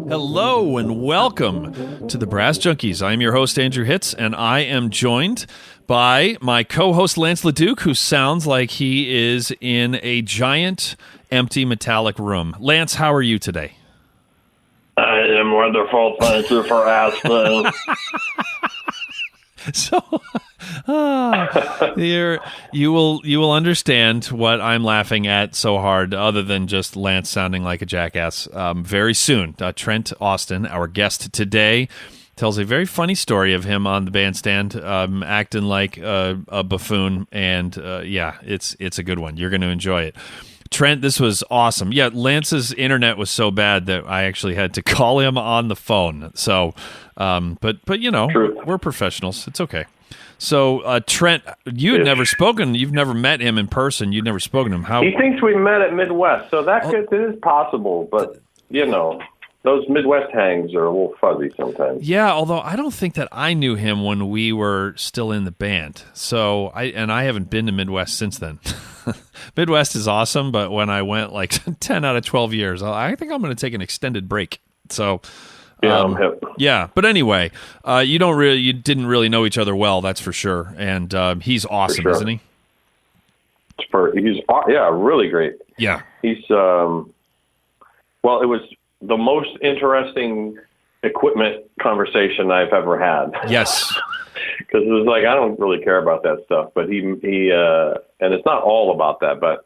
Hello and welcome to the Brass Junkies. I'm your host, Andrew Hitz, and I am joined by my co-host, Lance LaDuke, who sounds like he is in a giant, empty, metallic room. Lance, how are you today? I am wonderful. Thank you for asking. So, you will understand what I'm laughing at so hard, other than just Lance sounding like a jackass. Very soon, Trent Austin, our guest today, tells a very funny story of him on the bandstand, acting like a buffoon, and it's a good one. You're going to enjoy it. Trent, this was awesome. Yeah, Lance's internet was so bad that I actually had to call him on the phone. So, but you know, we're professionals. It's okay. So, Trent, you had never spoken. You've never met him in person. You'd never spoken to him. How? He thinks we met at Midwest, so it is possible. But you know, those Midwest hangs are a little fuzzy sometimes. Yeah, although I don't think that I knew him when we were still in the band. So, I haven't been to Midwest since then. Midwest is awesome, but when I went like 10 out of 12 years, I think I'm going to take an extended break. So, I'm hip. Yeah, but anyway, you didn't really know each other well, that's for sure. And he's awesome, isn't he? He's really great. Yeah, he's it was the most interesting equipment conversation I've ever had. Yes. Because it was like, I don't really care about that stuff, but he and it's not all about that,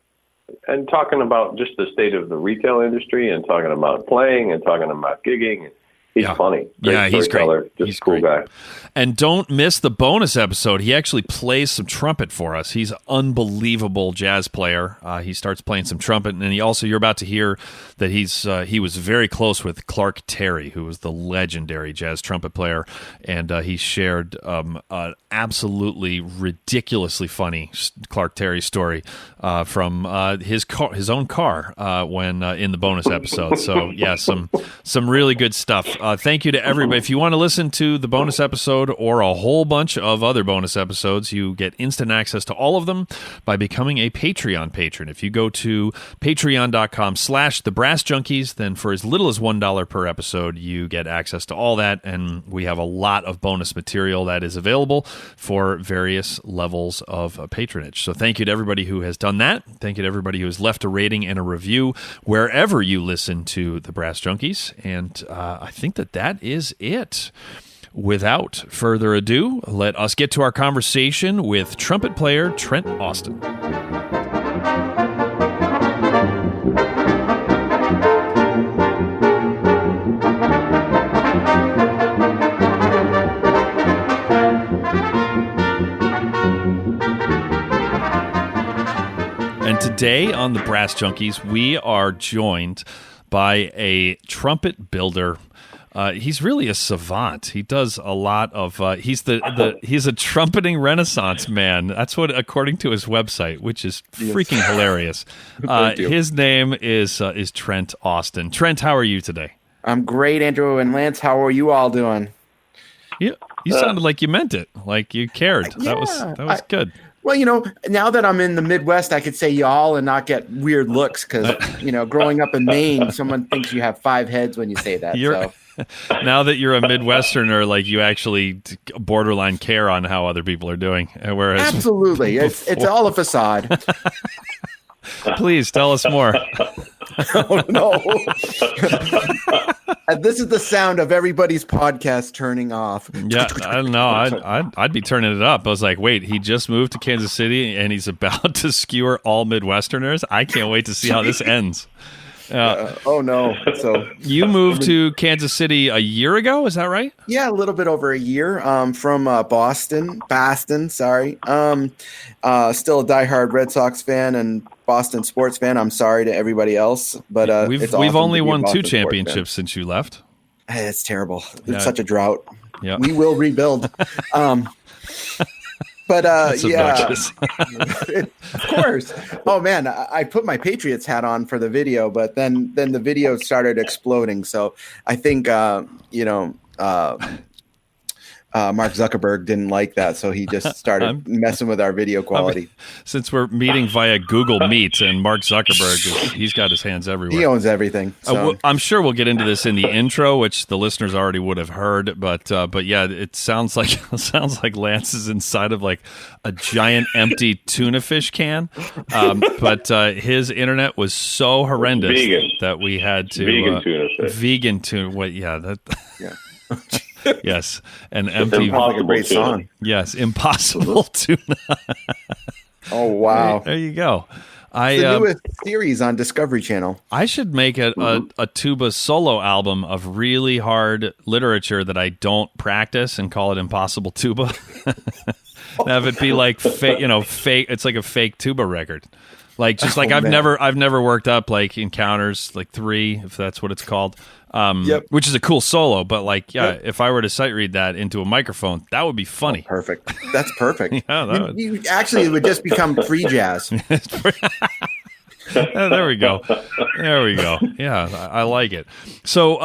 and talking about just the state of the retail industry and talking about playing and talking about gigging. He's funny. He's great. He's a cool guy. And don't miss the bonus episode. He actually plays some trumpet for us. He's an unbelievable jazz player. He starts playing some trumpet, and you're about to hear that he was very close with Clark Terry, who was the legendary jazz trumpet player, and he shared an absolutely ridiculously funny Clark Terry story from his own car when in the bonus episode. So yeah, some really good stuff. Thank you to everybody. If you want to listen to the bonus episode or a whole bunch of other bonus episodes, you get instant access to all of them by becoming a Patreon patron. If you go to patreon.com/thebrassjunkies, then for as little as $1 per episode, you get access to all that, and we have a lot of bonus material that is available for various levels of patronage. So thank you to everybody who has done that. Thank you to everybody who has left a rating and a review wherever you listen to the Brass Junkies, and I think that is it. Without further ado, let us get to our conversation with trumpet player Trent Austin. And today on the Brass Junkies, we are joined by a trumpet builder. He's really a savant. He does a lot of. He's a trumpeting renaissance man. That's what, according to his website, which is freaking hilarious. His name is Trent Austin. Trent, how are you today? I'm great, Andrew and Lance. How are you all doing? You sounded like you meant it, like you cared. That was good. Well, you know, now that I'm in the Midwest, I could say y'all and not get weird looks because, you know, growing up in Maine, someone thinks you have 5 heads when you say that. Now that you're a Midwesterner, like you actually borderline care on how other people are doing. Whereas absolutely. It's all a facade. Please tell us more. Oh, no. And this is the sound of everybody's podcast turning off. Yeah, I don't know. I'd be turning it up. I was like, wait, he just moved to Kansas City and he's about to skewer all Midwesterners? I can't wait to see how this ends. Oh, no. So you moved to Kansas City a year ago, is that right? Yeah, a little bit over a year. From Boston, sorry. Still a diehard Red Sox fan and Boston sports fan. I'm sorry to everybody else, but we've only won 2 championships since you left. Hey, it's terrible. It's such a drought. Yeah. We will rebuild. But yeah, of course. Oh man, I put my Patriots hat on for the video, but then the video started exploding. So I think Mark Zuckerberg didn't like that, so he just started messing with our video quality. Since we're meeting via Google Meet, and Mark Zuckerberg, he's got his hands everywhere. He owns everything. So. I'm sure we'll get into this in the intro, which the listeners already would have heard. But yeah, it sounds like Lance is inside of like a giant empty tuna fish can. But his internet was so horrendous that we had to vegan tuna fish. Vegan tuna. What? Yeah. That. Yeah. Yes, an empty. Like a great song. Yes, impossible tuna. Oh wow! There you go. It's the newest series on Discovery Channel. I should make a tuba solo album of really hard literature that I don't practice and call it Impossible Tuba. Have it be like fake. It's like a fake tuba record. Like just like I've never worked up like Encounters like 3, if that's what it's called. Which is a cool solo, but like, if I were to sight read that into a microphone, that would be funny. Oh, perfect. That's perfect. Yeah, you actually, it would just become free jazz. There we go. Yeah, I like it. So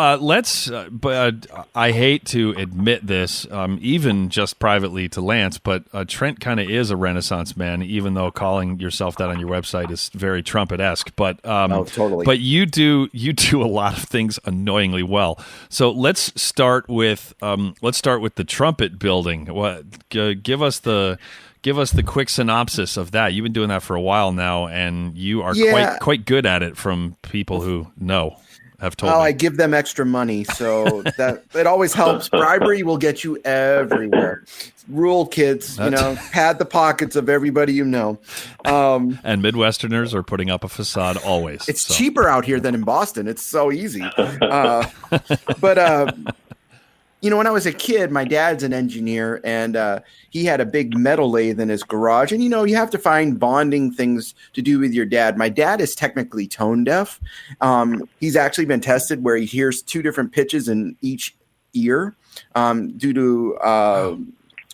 but I hate to admit this, even just privately to Lance, but Trent kind of is a Renaissance man, even though calling yourself that on your website is very Trumpet-esque. But totally. But you do a lot of things annoyingly well. So let's start with the trumpet building. Give us the quick synopsis of that. You've been doing that for a while now, and you are quite good at it from people who have told me. I give them extra money, so that it always helps. Bribery will get you everywhere. Rule, kids, pad the pockets of everybody you know. And Midwesterners are putting up a facade always. It's cheaper out here than in Boston. It's so easy. When I was a kid, my dad's an engineer, and he had a big metal lathe in his garage. And, you have to find bonding things to do with your dad. My dad is technically tone deaf. He's actually been tested where he hears 2 different pitches in each ear due to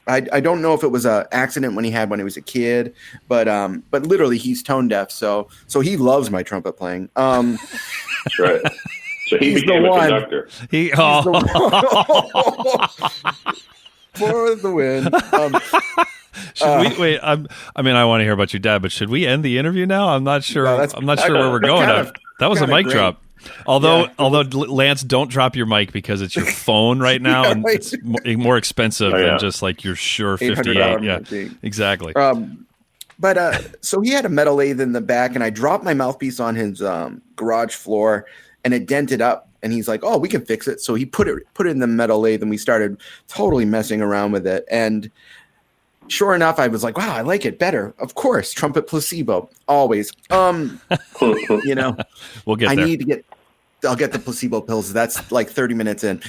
I don't know if it was an accident when he was a kid, but literally he's tone deaf. So he loves my trumpet playing. Right. So he became a conductor. For the win. Should we wait? I want to hear about your dad, but should we end the interview now? I'm not sure. I'm not sure where we're going. That was a mic drop. Although Lance, don't drop your mic because it's your phone right now, and it's more expensive than just like your Shure 58. Yeah, exactly. So he had a metal lathe in the back, and I dropped my mouthpiece on his garage floor. And it dented up, and he's like, "Oh, we can fix it." So he put it in the metal lathe, and we started totally messing around with it. And sure enough, I was like, "Wow, I like it better." Of course, trumpet placebo, always. We'll get there. I'll get the placebo pills. That's like 30 minutes in.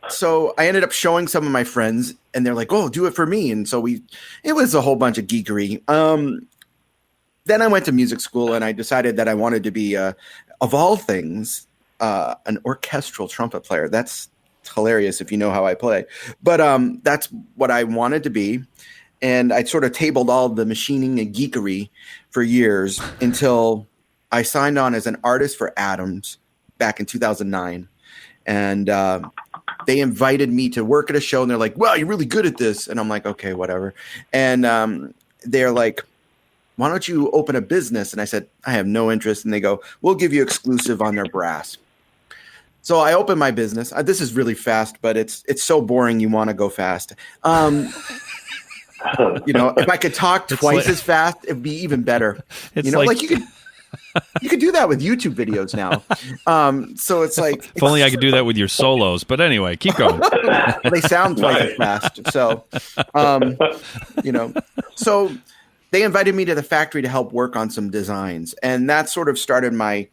So I ended up showing some of my friends, and they're like, "Oh, do it for me." And so it was a whole bunch of geekery. Then I went to music school, and I decided that I wanted to be, of all things, an orchestral trumpet player. That's hilarious if you know how I play. But that's what I wanted to be. And I sort of tabled all the machining and geekery for years until I signed on as an artist for Adams back in 2009. And they invited me to work at a show, and they're like, "Wow, you're really good at this." And I'm like, "Okay, whatever." And they're like, "Why don't you open a business?" And I said, "I have no interest." And they go, "We'll give you exclusive on their brass." So I opened my business. This is really fast, but it's so boring. You want to go fast. If I could talk twice as fast, it'd be even better. You could do that with YouTube videos now. So it's like, if only I could do that with your solos. But anyway, keep going. They sound twice as fast. So, so they invited me to the factory to help work on some designs. And that sort of started my,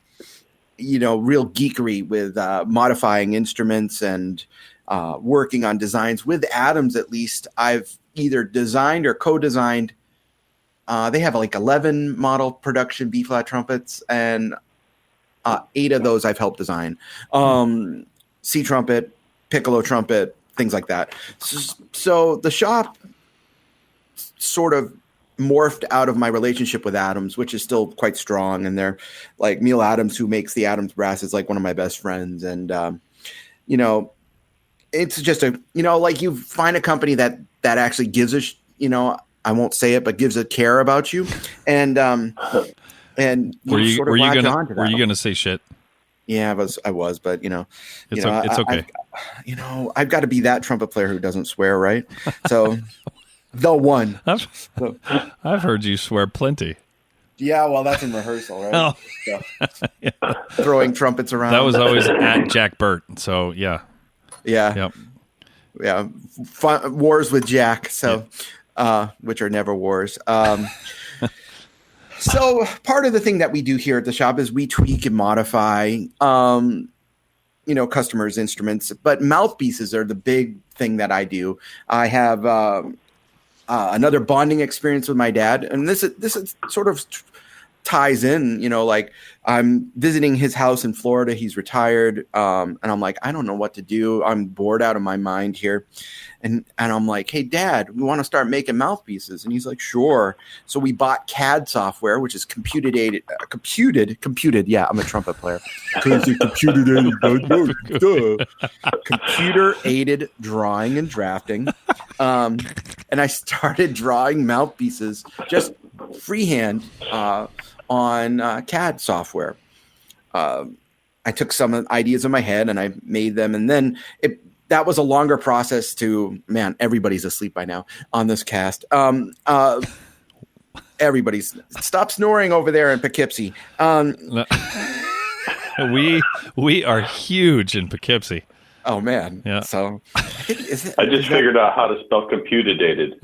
real geekery with modifying instruments and working on designs. With Adams, at least, I've either designed or co-designed. They have like 11 model production B-flat trumpets, and 8 of those I've helped design. C trumpet, piccolo trumpet, things like that. So the shop sort of morphed out of my relationship with Adams, which is still quite strong. And they're like Neil Adams, who makes the Adams brass, is like one of my best friends. And, it's just like you find a company that actually gives I won't say it, but gives a care about you. And were you going to say shit? Yeah, I was, but it's okay. I've got to be that trumpet player who doesn't swear, right? So the one. I've heard you swear plenty. Yeah, well, that's in rehearsal, right? Oh. So, throwing trumpets around. That was always at Jack Burt. So yeah. Yep. Yeah. Wars with Jack. So, which are never wars. So part of the thing that we do here at the shop is we tweak and modify, customers' instruments, but mouthpieces are the big thing that I do. I have another bonding experience with my dad, and this is sort of ties in, like I'm visiting his house in Florida. He's retired. And I'm like, I don't know what to do. I'm bored out of my mind here. And I'm like, hey, Dad, we want to start making mouthpieces. And he's like, sure. So we bought CAD software, which is computed. Yeah, I'm a trumpet player. Computer-aided drawing and drafting. And I started drawing mouthpieces just freehand on CAD software. I took some ideas in my head and I made them. And then that was a longer process man, everybody's asleep by now on this cast. Everybody's stop snoring over there in Poughkeepsie. We are huge in Poughkeepsie. Oh man. Yeah. So I just figured out how to spell computer-dated.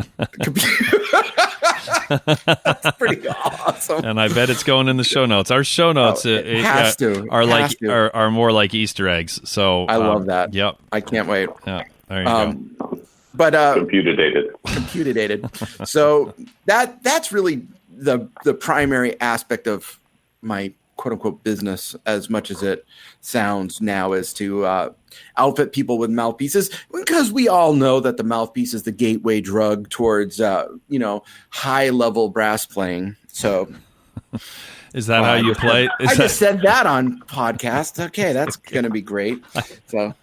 That's pretty awesome. And I bet it's going in the show notes. Our show notes are more like Easter eggs. So I love that. Yep. I can't wait. Yeah. There you go. But computer-dated. So that's really the primary aspect of my quote unquote business, as much as it sounds now, is to outfit people with mouthpieces, because we all know that the mouthpiece is the gateway drug towards high level brass playing. So is that how you play? Just said that on podcast. Okay, that's gonna be great. So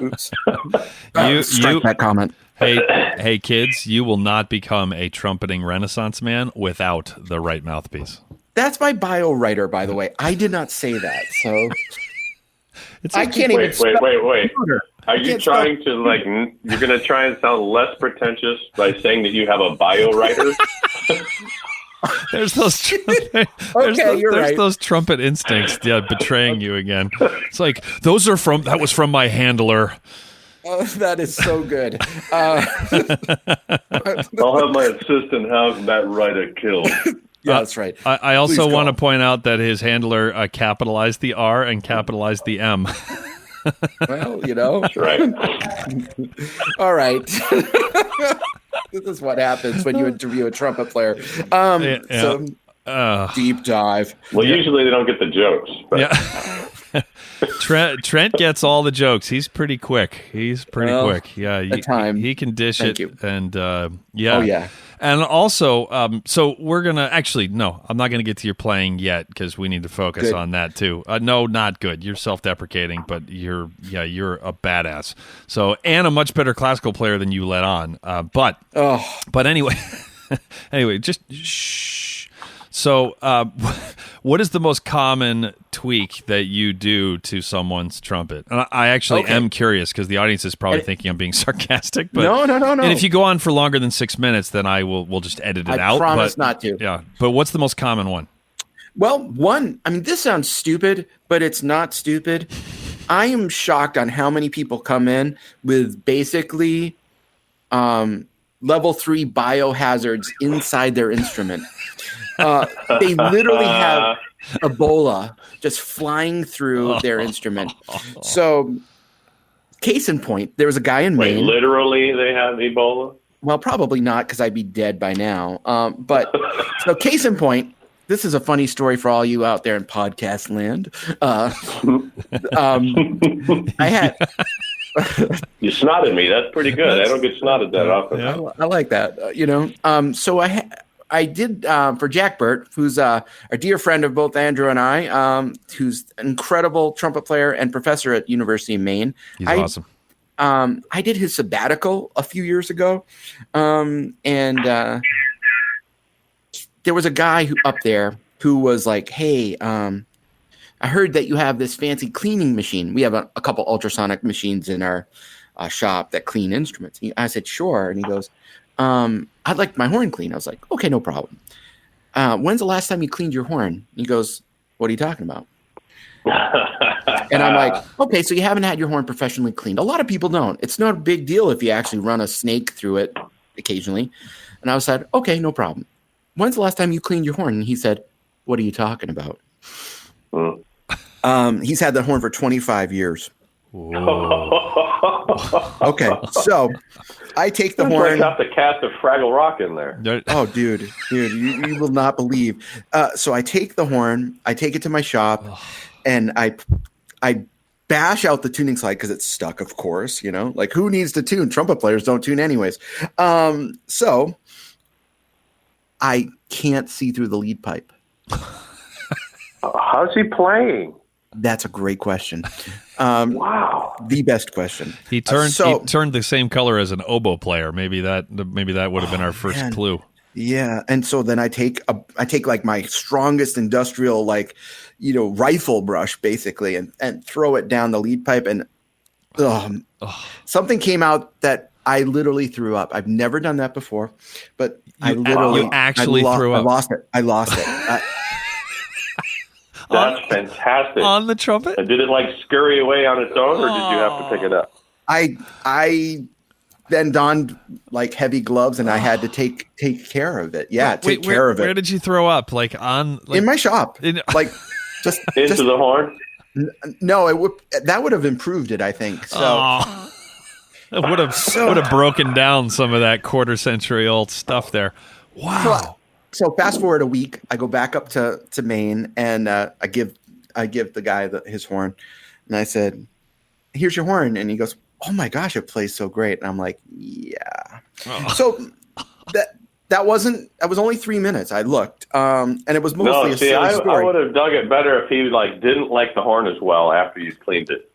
oops. Strike that comment. Hey kids, you will not become a trumpeting Renaissance man without the right mouthpiece. That's my bio writer, by the way. I did not say that, so I can't even. Wait. Are you trying to you're going to try and sound less pretentious by saying that you have a bio writer? There's those. You're right. Those trumpet instincts, betraying you again. It's like that was from my handler. Oh, that is so good. I'll have my assistant have that writer killed. Yeah, that's right. I also want to point out that his handler capitalized the R and capitalized the M. Well, That's right. All right. This is what happens when you interview a trumpet player. So deep dive. Well, usually they don't get the jokes. But. Yeah. Trent gets all the jokes. He's pretty quick. Quick. Yeah, he can dish it. You. And yeah. Oh yeah. And also, so we're gonna I'm not gonna get to your playing yet because we need to focus on that too. No, not good. You're self-deprecating, but you're a badass. So, and a much better classical player than you let on. But anyway, just shh. So, what is the most common tweak that you do to someone's trumpet? And I actually am curious because the audience is probably thinking I'm being sarcastic. But no. And if you go on for longer than 6 minutes, then we'll just edit it out. I promise not to. Yeah. But what's the most common one? Well, this sounds stupid, but it's not stupid. I am shocked on how many people come in with basically level 3 biohazards inside their instrument. They literally have Ebola just flying through their instrument. So, case in point, there was a guy in Maine. Wait, literally they have Ebola? Well, probably not, because I'd be dead by now. But so, case in point, this is a funny story for all you out there in podcast land. I had. You snotted me. That's pretty good. I don't get snotted that often. Yeah. I like that. So I did for Jack Burt, who's a dear friend of both Andrew and I, who's an incredible trumpet player and professor at University of Maine. He's awesome. I did his sabbatical a few years ago, and there was a guy up there who was like, "Hey, I heard that you have this fancy cleaning machine. We have a couple ultrasonic machines in our shop that clean instruments." I said, "Sure," and he goes, "I'd like my horn cleaned." I was like, "Okay, no problem. When's the last time you cleaned your horn?" He goes, "What are you talking about?" And I'm like, "Okay, so you haven't had your horn professionally cleaned. A lot of people don't. It's not a big deal if you actually run a snake through it occasionally." And I said, "Okay, no problem. When's the last time you cleaned your horn?" And he said, "What are you talking about?" He's had that horn for 25 years. Okay, so I take the horn. Got the cast of Fraggle Rock in there. Oh, dude, you will not believe. So I take the horn, I take it to my shop, and I bash out the tuning slide because it's stuck, of course. You know, like who needs to tune? Trumpet players don't tune anyways. So I can't see through the lead pipe. How's he playing? That's a great question. Wow, the best question. He turned the same color as an oboe player. Maybe that would have been our first clue. Yeah, and so then I take like my strongest industrial rifle brush basically and throw it down the lead pipe, and something came out that I literally threw up. I've never done that before, but you actually threw up. I lost it. That's fantastic. On the trumpet? And did it scurry away on its own, or did you have to pick it up? I then donned heavy gloves, and I had to take care of it. Yeah, take care of it. Where did you throw up? In my shop. Just into the horn? No, that would have improved it, I think. So it would have broken down some of that quarter-century old stuff there. Wow. So fast forward a week, I go back up to Maine, and I give the guy his horn, and I said, "Here's your horn," and he goes, "Oh my gosh, it plays so great!" And I'm like, "Yeah." Oh. So that was only 3 minutes. I looked, and it was mostly a silly story. I would have dug it better if he didn't like the horn as well after you cleaned it.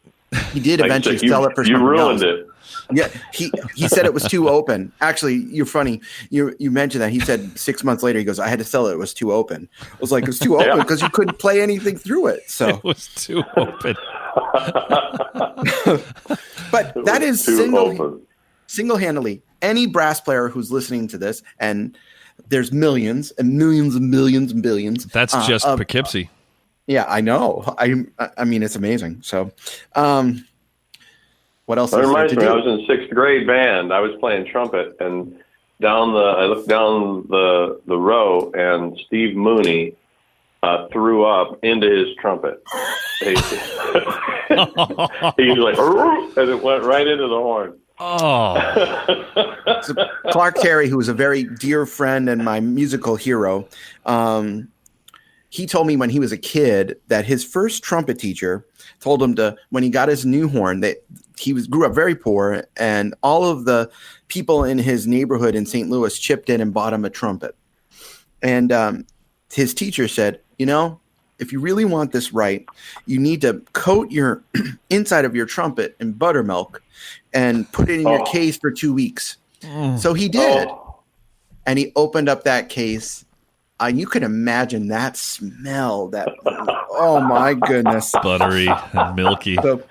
He did eventually sell it for something else. You ruined it. Yeah, he said it was too open. Actually, you're funny. You mentioned that. He said 6 months later, he goes, "I had to sell it. It was too open." I was like, "It was too open because you couldn't play anything through it." So it was too open. But that is single-handedly any brass player who's listening to this, and there's millions and millions and millions and billions. That's just Poughkeepsie. Yeah, I know. I mean, it's amazing. So. What else? It reminds me, I was in sixth grade band. I was playing trumpet, and I looked down the row, and Steve Mooney threw up into his trumpet. He was like, and it went right into the horn. Oh. So Clark Terry, who was a very dear friend and my musical hero, he told me when he was a kid that his first trumpet teacher told him when he got his new horn, that grew up very poor, and all of the people in his neighborhood in St. Louis chipped in and bought him a trumpet. And his teacher said, if you really want this right, you need to coat your inside of your trumpet in buttermilk and put it in your case for 2 weeks. So he did. And he opened up that case. You can imagine that smell. Oh my goodness, buttery and milky. So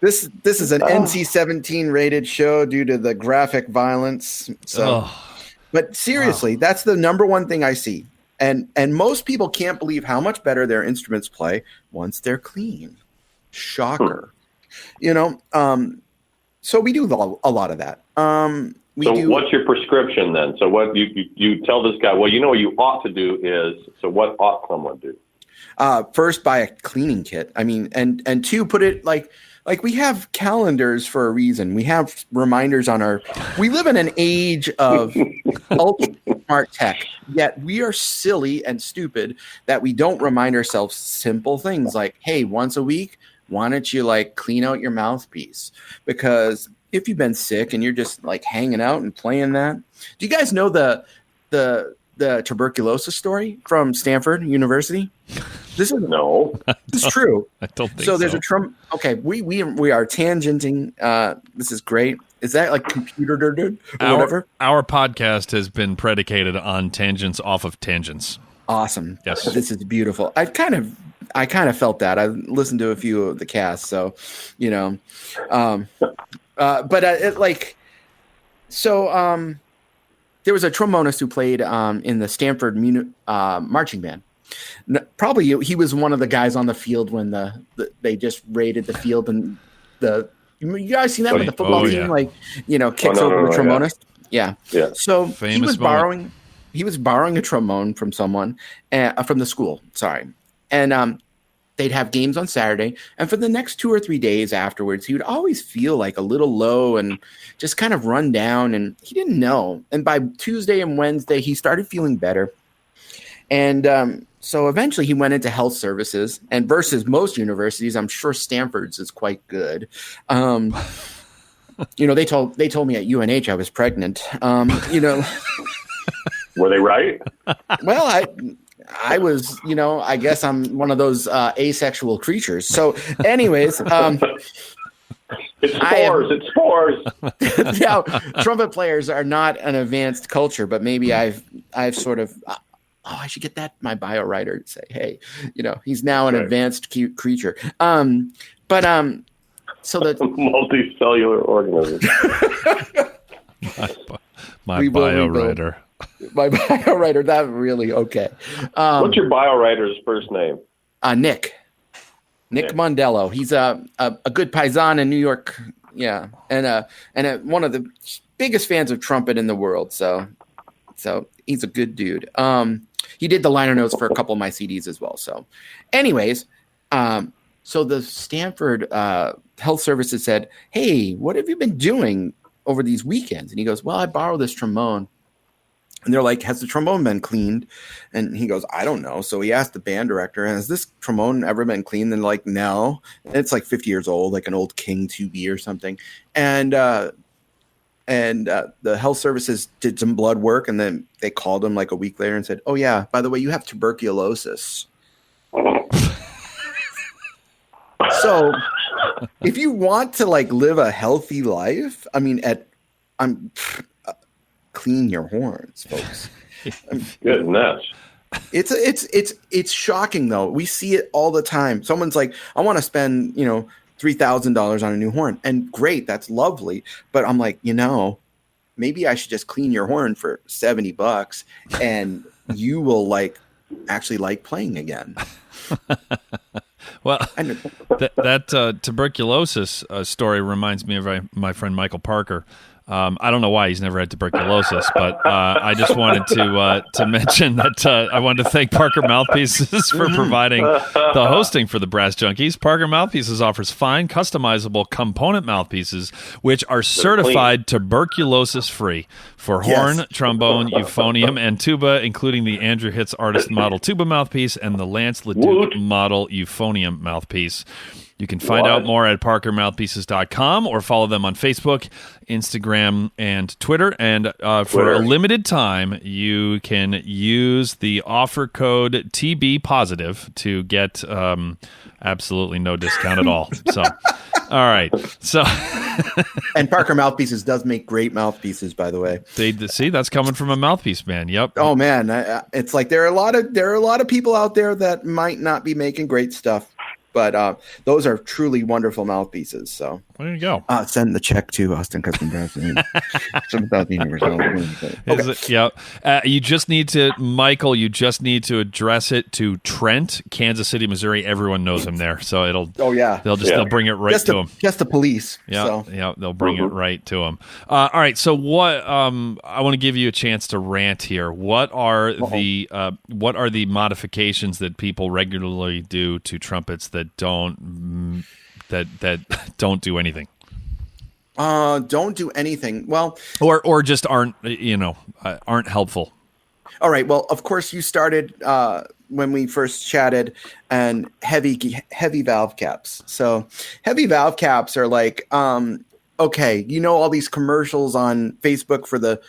this is an NC-17 rated show due to the graphic violence. So, but seriously, that's the number one thing I see, and most people can't believe how much better their instruments play once they're clean. Shocker, So we do a lot of that. What's your prescription then? So what you tell this guy, well, what you ought to do is, so what ought someone do? First, buy a cleaning kit. I mean, and two, put it like we have calendars for a reason. We have reminders we live in an age of ultra smart tech, yet we are silly and stupid that we don't remind ourselves simple things like, hey, once a week, why don't you clean out your mouthpiece? Because if you've been sick and you're just hanging out and playing that, do you guys know the the tuberculosis story from Stanford University? This is No. This is true. I don't think So there's a Trump. Okay, we are tangenting. This is great. Is that like computer or whatever? Our podcast has been predicated on tangents off of tangents. Awesome. Yes. This is beautiful. I kind of felt that. I listened to a few of the casts, so there was a trombonist who played in the Stanford marching band. Probably he was one of the guys on the field when they just raided the field, and you guys seen that with the football team, kicks over the trombonist. Yeah. So Famous he was borrowing a trombone from someone from the school. Sorry, and they'd have games on Saturday, and for the next 2 or 3 days afterwards, he would always feel like a little low and just kind of run down, and he didn't know. And by Tuesday and Wednesday, he started feeling better. And so eventually he went into health services, and versus most universities, I'm sure Stanford's is quite good. They told me at UNH I was pregnant. Were they right? Well, I was, I guess I'm one of those asexual creatures. So anyways, it's spores. Yeah, trumpet players are not an advanced culture, but maybe I've sort of, I should get my bio writer to say, hey, he's now an advanced creature. So the multicellular organism. My bio writer. My bio writer, that really okay. What's your bio writer's first name? Nick Mondello. He's a good paisan in New York, yeah, and one of the biggest fans of trumpet in the world. So he's a good dude. He did the liner notes for a couple of my CDs as well. So, anyways, so the Stanford Health Services said, "Hey, what have you been doing over these weekends?" And he goes, "Well, I borrowed this trombone." And they're like, "Has the trombone been cleaned?" And he goes, "I don't know." So he asked the band director, "Has this trombone ever been cleaned?" And they're like, "No." And it's like 50 years old, like an old King 2B or something. And the health services did some blood work, and then they called him like a week later and said, "Oh yeah, by the way, you have tuberculosis." So if you want to live a healthy life, I mean, clean your horns, folks. Goodness. It's shocking though. We see it all the time. Someone's like, "I want to spend, $3,000 on a new horn." And great, that's lovely. But I'm like, maybe I should just clean your horn for $70 and you will actually like playing again. Well, that tuberculosis story reminds me of my friend Michael Parker. I don't know why he's never had tuberculosis, but I just wanted to mention that I wanted to thank Parker Mouthpieces for providing the hosting for the Brass Junkies. Parker Mouthpieces offers fine, customizable component mouthpieces, which are certified tuberculosis-free for horn, trombone, euphonium, and tuba, including the Andrew Hitz Artist Model Tuba mouthpiece and the Lance LaDuke Model Euphonium mouthpiece. You can find out more at parkermouthpieces.com or follow them on Facebook, Instagram, and Twitter. And for a limited time, you can use the offer code TBPositive to get absolutely no discount at all. So, all right. So, and Parker Mouthpieces does make great mouthpieces, by the way. See, that's coming from a mouthpiece man. Yep. Oh man, it's like there are a lot of people out there that might not be making great stuff. But those are truly wonderful mouthpieces. So there you go. Send the check to Austin Custom Brass. You just need to, Michael. You just need to address it to Trent, Kansas City, Missouri. Everyone knows him there, so it'll. Oh yeah. They'll bring it right to him. Just the police. Yeah, they'll bring it right to him. All right. So what? I want to give you a chance to rant here. What are the modifications that people regularly do to trumpets that don't do anything? Don't do anything. Well, or just aren't helpful. All right. Well, of course you started when we first chatted, and heavy valve caps. So heavy valve caps are like okay, you know all these commercials on Facebook for the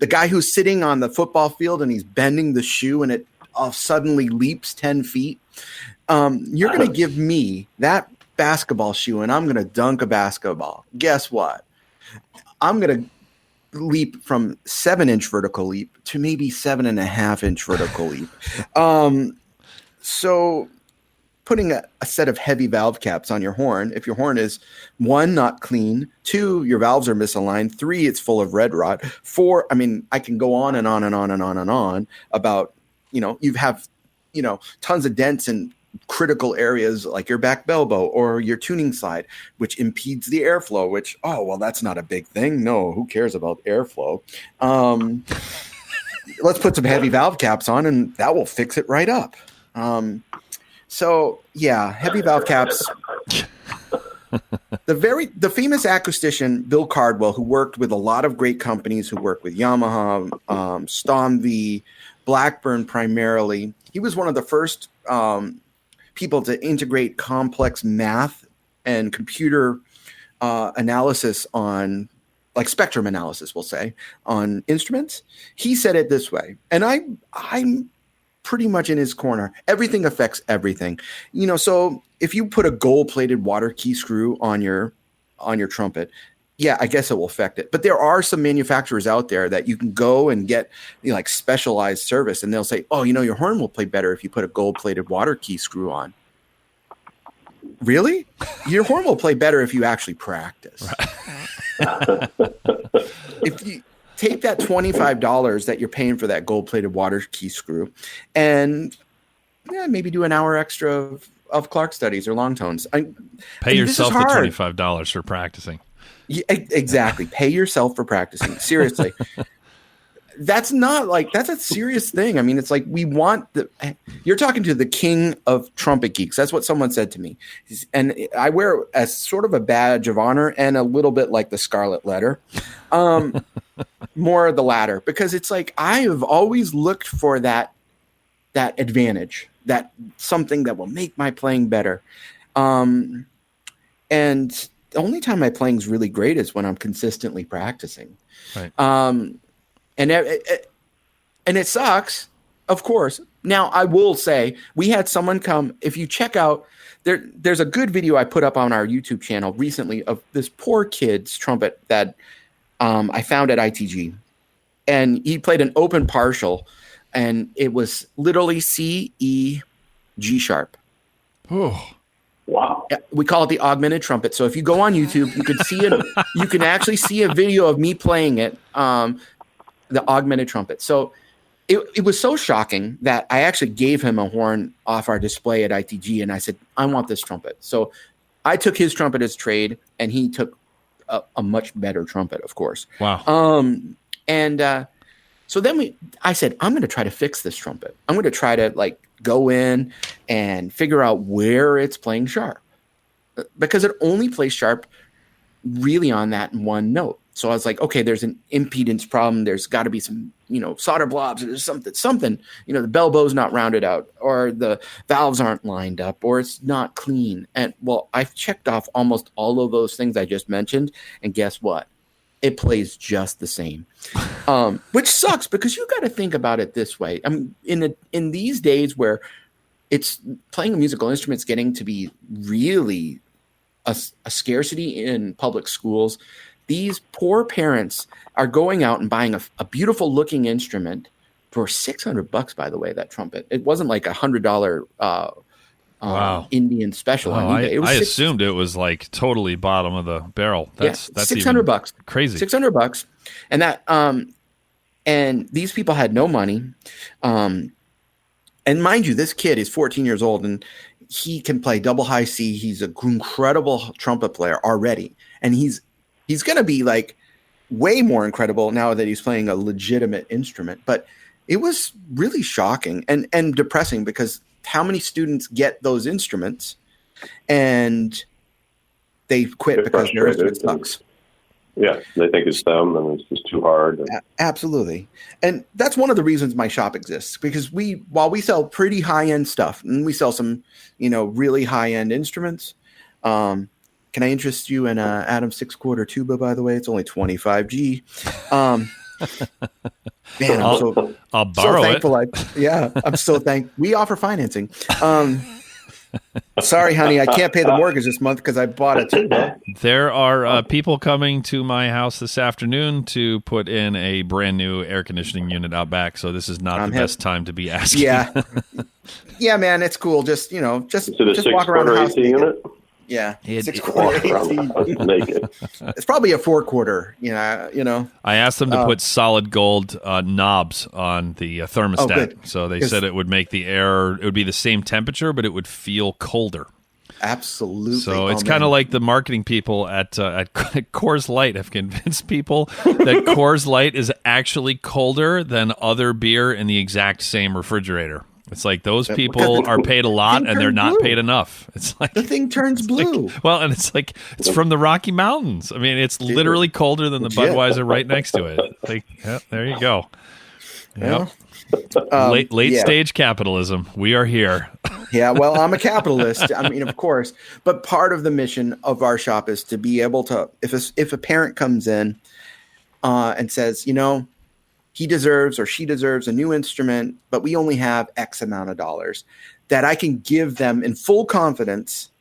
guy who's sitting on the football field and he's bending the shoe and it suddenly leaps 10 feet. You're going to give me that basketball shoe and I'm going to dunk a basketball. Guess what? I'm going to leap from 7-inch vertical leap to maybe 7.5-inch vertical leap. So putting a set of heavy valve caps on your horn, if your horn is 1, not clean, 2, your valves are misaligned, 3, it's full of red rot, 4, I mean, I can go on and on and on and on and on about, you have, tons of dents in critical areas like your back elbow or your tuning slide, which impedes the airflow, which, that's not a big thing. No, who cares about airflow? Let's put some heavy valve caps on and that will fix it right up. So yeah, heavy valve caps. The famous acoustician Bill Cardwell, who worked with a lot of great companies, who worked with Yamaha, Stomv, Blackburn primarily. He was one of the first people to integrate complex math and computer analysis on, like spectrum analysis, we'll say, on instruments. He said it this way, and I'm pretty much in his corner. Everything affects everything. So if you put a gold-plated water key screw on your trumpet, yeah, I guess it will affect it. But there are some manufacturers out there that you can go and get like specialized service, and they'll say, your horn will play better if you put a gold-plated water key screw on. Really? Your horn will play better if you actually practice. Right. If you take that $25 that you're paying for that gold-plated water key screw and maybe do an hour extra of Clark studies or long tones. Pay yourself the $25 for practicing. Yeah, exactly. Pay yourself for practicing. Seriously. That's a serious thing. I mean, it's like you're talking to the king of trumpet geeks. That's what someone said to me. And I wear it as sort of a badge of honor and a little bit like the Scarlet Letter. More of the latter, because it's like I have always looked for that advantage, that something that will make my playing better. And the only time my playing is really great is when I'm consistently practicing. Right. And it sucks, of course. Now, I will say we had someone come. If you check out, there's a good video I put up on our YouTube channel recently of this poor kid's trumpet that I found at ITG. And he played an open partial, and it was literally C, E, G sharp. Oh. Wow. We call it the augmented trumpet. So if you go on YouTube, you can see it. You can actually see a video of me playing it, the augmented trumpet. So it was so shocking that I actually gave him a horn off our display at ITG, and I said, I want this trumpet. So I took his trumpet as trade, and he took a much better trumpet, of course. Wow. So then I said, I'm going to try to fix this trumpet. I'm going to try to go in and figure out where it's playing sharp, because it only plays sharp really on that one note. So I was like, okay, there's an impedance problem. There's got to be some, solder blobs. There's something, the bell bow's not rounded out, or the valves aren't lined up, or it's not clean. And I've checked off almost all of those things I just mentioned. And guess what? It plays just the same, which sucks, because you got to think about it this way. I mean, in these days where it's playing a musical instrument is getting to be really a scarcity in public schools, these poor parents are going out and buying a beautiful looking instrument for $600, by the way, that trumpet. It wasn't like $100 wow. Indian special. Wow, I assumed it was like totally bottom of the barrel. That's $600. Crazy. $600. And that and these people had no money. And mind you, this kid is 14 years old and he can play double high C. He's an incredible trumpet player already. And he's going to be way more incredible now that he's playing a legitimate instrument. But it was really shocking and depressing, because how many students get those instruments and they quit because their instrument sucks? Yeah, they think it's them and it's just too hard. Absolutely. And that's one of the reasons my shop exists, because while we sell pretty high-end stuff and we sell some, really high-end instruments, Can I interest you in Adam 6-quarter tuba? By the way, it's only 25G. Man, I'll borrow thankful it. I'm so thankful. We offer financing. Sorry, honey, I can't pay the mortgage this month because I bought a tuba. There are people coming to my house this afternoon to put in a brand new air conditioning unit out back. So this is not the best time to be asking. Yeah, yeah, man, it's cool. Just just walk around the house. Unit? Yeah, 6-quarter AC. Naked. It's probably a 4-quarter. I asked them to put solid gold knobs on the thermostat, so they said it would make the air. It would be the same temperature, but it would feel colder. Absolutely. So it's kind of like the marketing people at Coors Light have convinced people that Coors Light is actually colder than other beer in the exact same refrigerator. It's like those people are paid a lot and they're not paid enough. It's like the thing turns blue. And it's from the Rocky Mountains. I mean, it's literally colder than the Budweiser right next to it. Like, there you go. Yep. Late stage capitalism. We are here. Yeah, well, I'm a capitalist. I mean, of course. But part of the mission of our shop is to be able to, if a parent comes in and says, he deserves or she deserves a new instrument, but we only have X amount of dollars, that I can give them in full confidence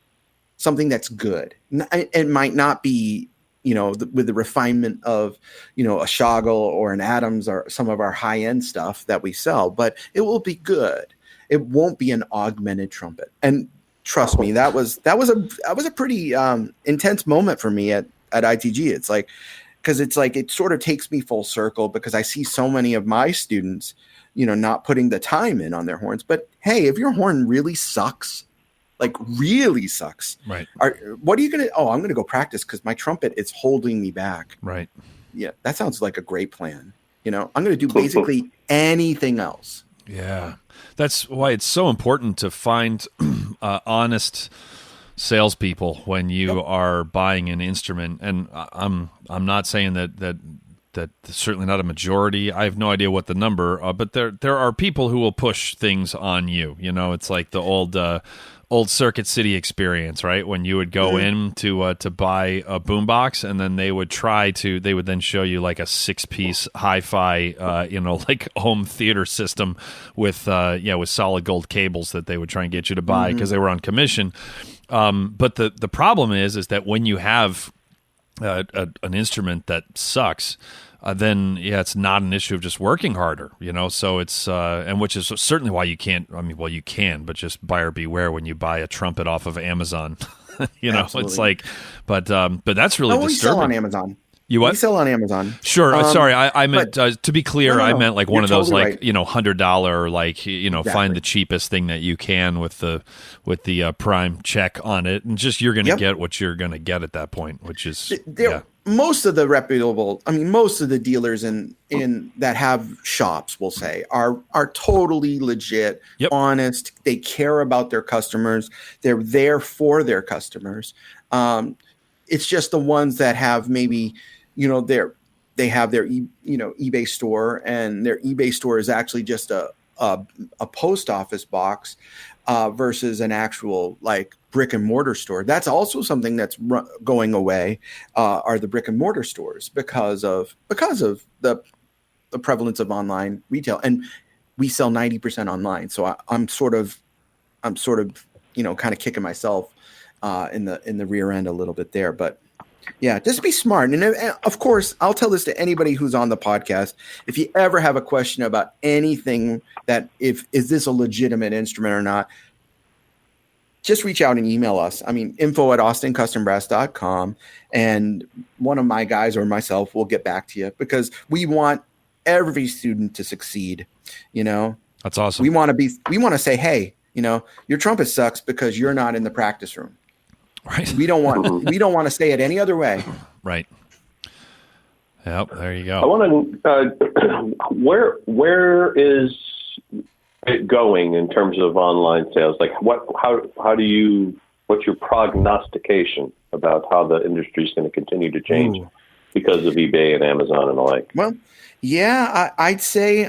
something that's good. It might not be, with the refinement of, a Schagel or an Adams or some of our high-end stuff that we sell, but it will be good. It won't be an augmented trumpet. And trust me, that was a pretty intense moment for me at ITG. It's like, because it's like it sort of takes me full circle because I see so many of my students, not putting the time in on their horns. But hey, if your horn really sucks, right? What are you gonna? Oh, I'm gonna go practice because my trumpet is holding me back. Right. Yeah, that sounds like a great plan. I'm gonna do basically anything else. Yeah, that's why it's so important to find honest salespeople when you are buying an instrument. And I'm not saying that certainly not a majority. I have no idea what the number, but there are people who will push things on you. It's like the old Circuit City experience, right? When you would go in to buy a boombox, and then they would then show you like a 6-piece hi-fi, like home theater system with solid gold cables that they would try and get you to buy because they were on commission. But the problem is that when you have an instrument that sucks, then it's not an issue of just working harder, So it's and which is certainly why you can't. I mean, well, you can, but just buyer beware when you buy a trumpet off of Amazon. Absolutely. It's like, but that's really disturbing. We sell on Amazon. You what? We sell on Amazon. Sure. Sorry, I meant to be clear. No. I meant like one of those totally $100 exactly. Find the cheapest thing that you can with the prime check on it, and just you're going to get what you're going to get at that point, which is most of the reputable. I mean, most of the dealers in that have shops, we'll say, are totally legit, honest. They care about their customers. They're there for their customers. It's just the ones that have maybe, they have their eBay store, and their eBay store is actually just a post office box versus an actual like brick and mortar store. That's also something that's going away. Are the brick and mortar stores because of the prevalence of online retail, and we sell 90% online. So I'm sort of kind of kicking myself in the rear end a little bit there, but yeah, just be smart. And of course, I'll tell this to anybody who's on the podcast. If you ever have a question about anything is this a legitimate instrument or not, just reach out and email us. I mean, info@austinCustomBrass.com, and one of my guys or myself will get back to you because we want every student to succeed. That's awesome. We want to say, hey, your trumpet sucks because you're not in the practice room. Right. We don't want to say it any other way. Right. Yep. There you go. I want to. Where is it going in terms of online sales? Like, what's your prognostication about how the industry is going to continue to change because of eBay and Amazon and the like? Well, yeah, I'd say.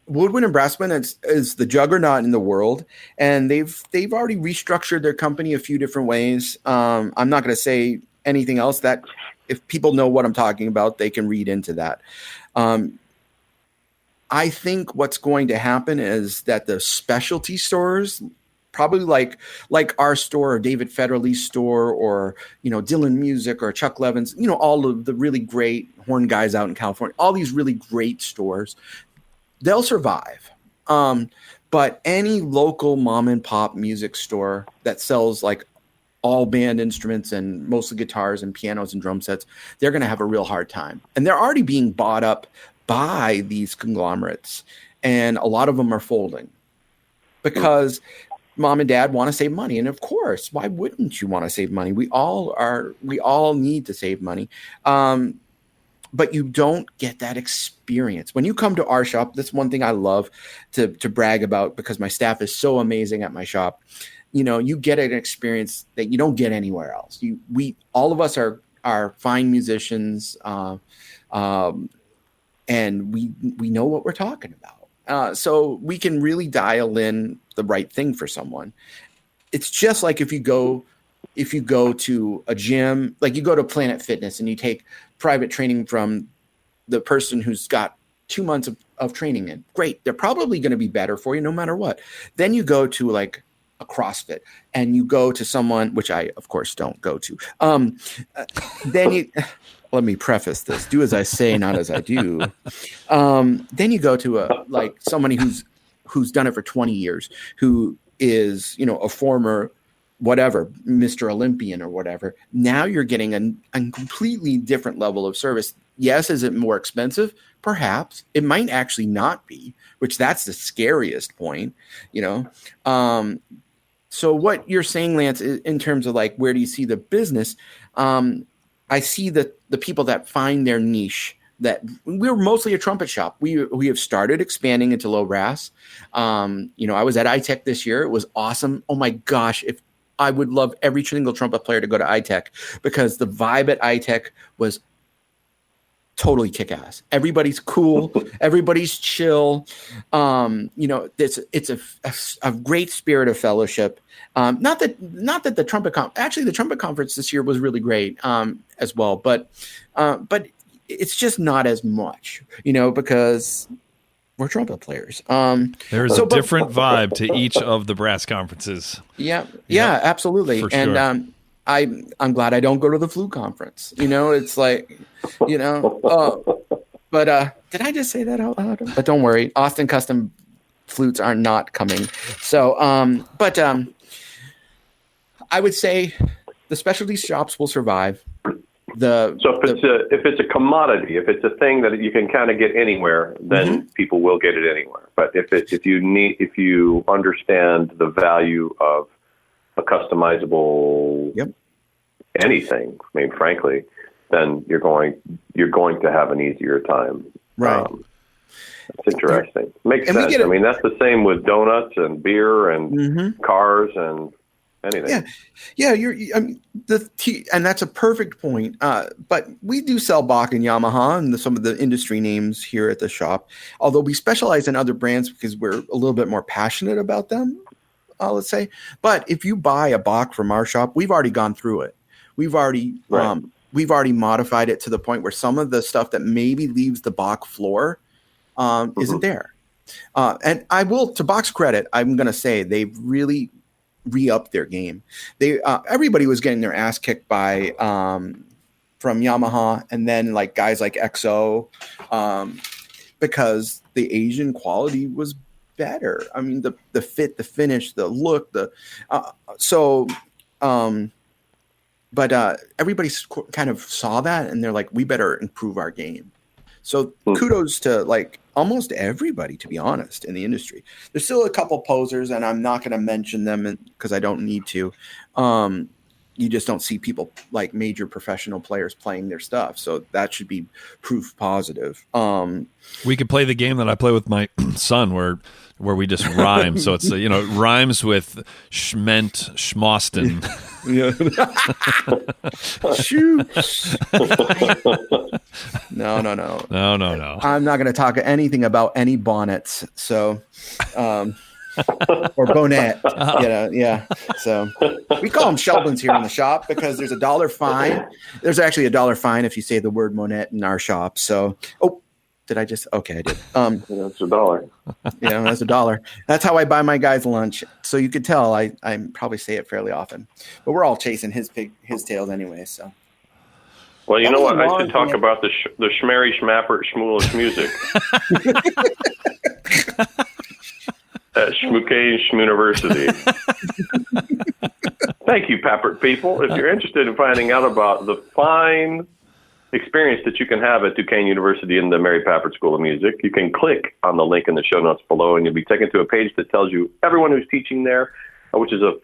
Woodwind and Brassman is the juggernaut in the world, and they've already restructured their company a few different ways. I'm not going to say anything else. That if people know what I'm talking about, they can read into that. I think what's going to happen is that the specialty stores, probably like our store or David Federley's store or, Dylan Music or Chuck Levin's, all of the really great horn guys out in California, all these really great stores, they'll survive. But any local mom and pop music store that sells like all band instruments and mostly guitars and pianos and drum sets, they're going to have a real hard time. And they're already being bought up by these conglomerates, and a lot of them are folding because mom and dad want to save money. And of course, why wouldn't you want to save money? We all need to save money. But you don't get that experience. When you come to our shop, that's one thing I love to brag about because my staff is so amazing at my shop. You get an experience that you don't get anywhere else. All of us are fine musicians, and we know what we're talking about. So we can really dial in the right thing for someone. It's just like if you go to a gym, like you go to Planet Fitness and you take private training from the person who's got 2 months of training in. Great. They're probably going to be better for you no matter what. Then you go to like a CrossFit and you go to someone, which I of course don't go to. Then let me preface this, do as I say, not as I do. Then you go to somebody who's done it for 20 years, who is, a former whatever, Mr. Olympian or whatever. Now you're getting a completely different level of service. Yes, is it more expensive? Perhaps. It might actually not be, which that's the scariest point, So what you're saying, Lance, in terms of like, where do you see the business? I see the people that find their niche. That we're mostly a trumpet shop. We have started expanding into low brass. I was at ITech this year. It was awesome. Oh my gosh. If I would love every single trumpet player to go to ITech because the vibe at ITech was totally kick-ass. Everybody's cool. Everybody's chill. It's a great spirit of fellowship. Not that the trumpet the trumpet conference this year was really great as well, but it's just not as much, because we're trumpet players. There's a different vibe to each of the brass conferences. Yeah, absolutely. For sure. And I'm glad I don't go to the flute conference. It's like, but did I just say that out loud? But don't worry, Austin Custom flutes are not coming. So, I would say the specialty shops will survive. If it's a commodity, if it's a thing that you can kind of get anywhere, then people will get it anywhere. But if you understand the value of a customizable anything, I mean, frankly, then you're going to have an easier time. Right. It's interesting. Makes sense. I mean, that's the same with donuts and beer and cars and anything. Yeah. And that's a perfect point. But we do sell Bach and Yamaha and some of the industry names here at the shop. Although we specialize in other brands because we're a little bit more passionate about them, let's say. But if you buy a Bach from our shop, we've already gone through it. We've already modified it to the point where some of the stuff that maybe leaves the Bach floor isn't there. And I will, to Bach's credit, I'm going to say they've really re-upped their game. They everybody was getting their ass kicked by from Yamaha and then like guys like XO because the Asian quality was better. I mean the fit, the finish, the look, but everybody kind of saw that and they're like, we better improve our game. So kudos to like almost everybody, to be honest, in the industry. There's still a couple posers, and I'm not going to mention them because I don't need to. you just don't see people like major professional players playing their stuff. So that should be proof positive. We could play the game that I play with my son where we just rhyme. So it's, it rhymes with schment, schmosten. Yeah. Shoot. No. No. I'm not going to talk anything about any bonnets. So, or bonnet, yeah. So we call them Sheldons here in the shop because there's $1 fine. There's actually $1 fine if you say the word monette in our shop. So, did I just? Okay, I did. That's $1. Yeah, that's $1. That's how I buy my guys lunch. So you could tell I probably say it fairly often, but we're all chasing his tails anyway. So. Well, you know what? I should talk about the Schmerry Schmapper Schmoolish music at Schmookane Schmooniversity. Thank you, Pappert people. If you're interested in finding out about the fine experience that you can have at Duquesne University in the Mary Pappert School of Music, you can click on the link in the show notes below, and you'll be taken to a page that tells you everyone who's teaching there, which is a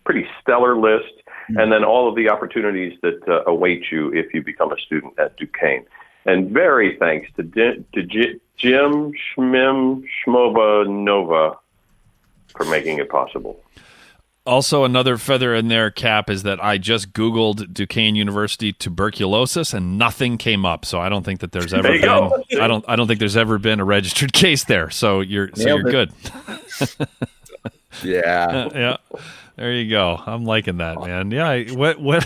pretty stellar list, and then all of the opportunities that await you if you become a student at Duquesne. And very thanks to Jim Schmim Schmoba Nova for making it possible. Also, another feather in their cap is that I just Googled Duquesne University tuberculosis and nothing came up. So I don't think that there's ever been. I don't think there's ever been a registered case there. So you're good. Yeah. Yeah. There you go. I'm liking that, man. Yeah. What?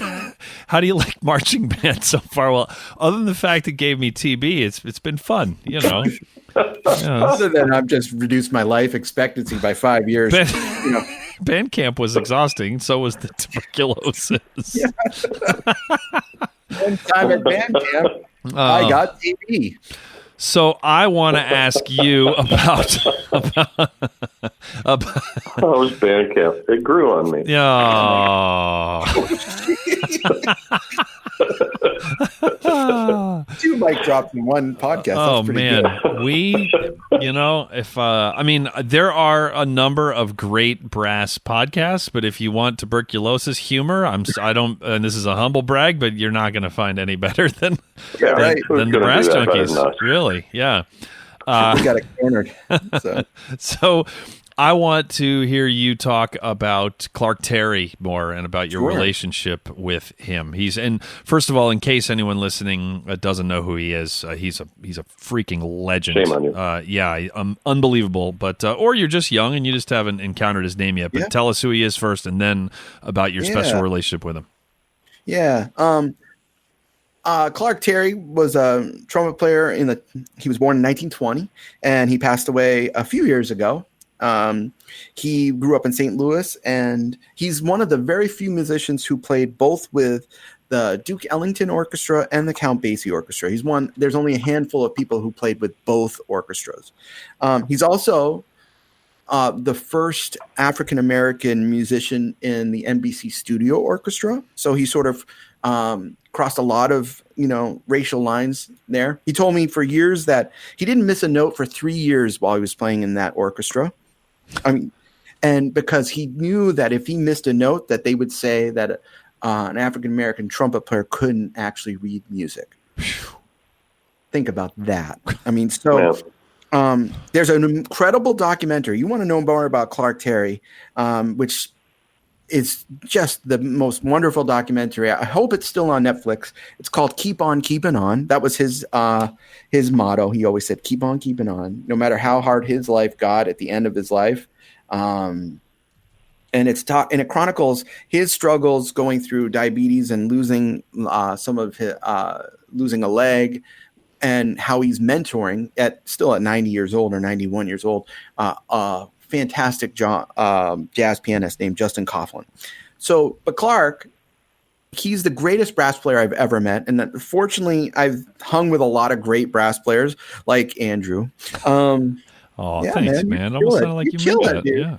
How do you like marching band so far? Well, other than the fact it gave me TB, it's been fun. Other than I've just reduced my life expectancy by 5 years. Band camp was exhausting. So was the tuberculosis. Yeah. One time at band camp, I got TB. So I want to ask you about How was band camp? It grew on me. Yeah. Two mic drops in one podcast. Oh man, there are a number of great brass podcasts, but if you want tuberculosis humor, and this is a humble brag, but you're not going to find any better than the Brass Junkies. Really, yeah. We got it cornered. So I want to hear you talk about Clark Terry more and about your relationship with him. And first of all, in case anyone listening doesn't know who he is, he's a freaking legend. Shame on you. Unbelievable. But or you're just young and you just haven't encountered his name yet. But tell us who he is first, and then about your special relationship with him. Yeah. Clark Terry was a trumpet player he was born in 1920, and he passed away a few years ago. He grew up in St. Louis, and he's one of the very few musicians who played both with the Duke Ellington Orchestra and the Count Basie Orchestra. There's only a handful of people who played with both orchestras. He's also the first African-American musician in the NBC Studio Orchestra. So he sort of crossed a lot of, racial lines there. He told me for years that he didn't miss a note for 3 years while he was playing in that orchestra. And because he knew that if he missed a note, that they would say that an African-American trumpet player couldn't actually read music. Think about that. There's an incredible documentary. You want to know more about Clark Terry, which is just the most wonderful documentary. I hope it's still on Netflix. It's called Keep On Keeping On. That was his motto. He always said, keep on keeping on, no matter how hard his life got at the end of his life. And it chronicles his struggles going through diabetes and losing losing a leg, and how he's mentoring still at 90 years old or 91 years old, fantastic jazz pianist named Justin Coughlin. But Clark, he's the greatest brass player I've ever met. And fortunately, I've hung with a lot of great brass players like Andrew. Thanks, man. Almost sounded like you meant that. Dude. Yeah.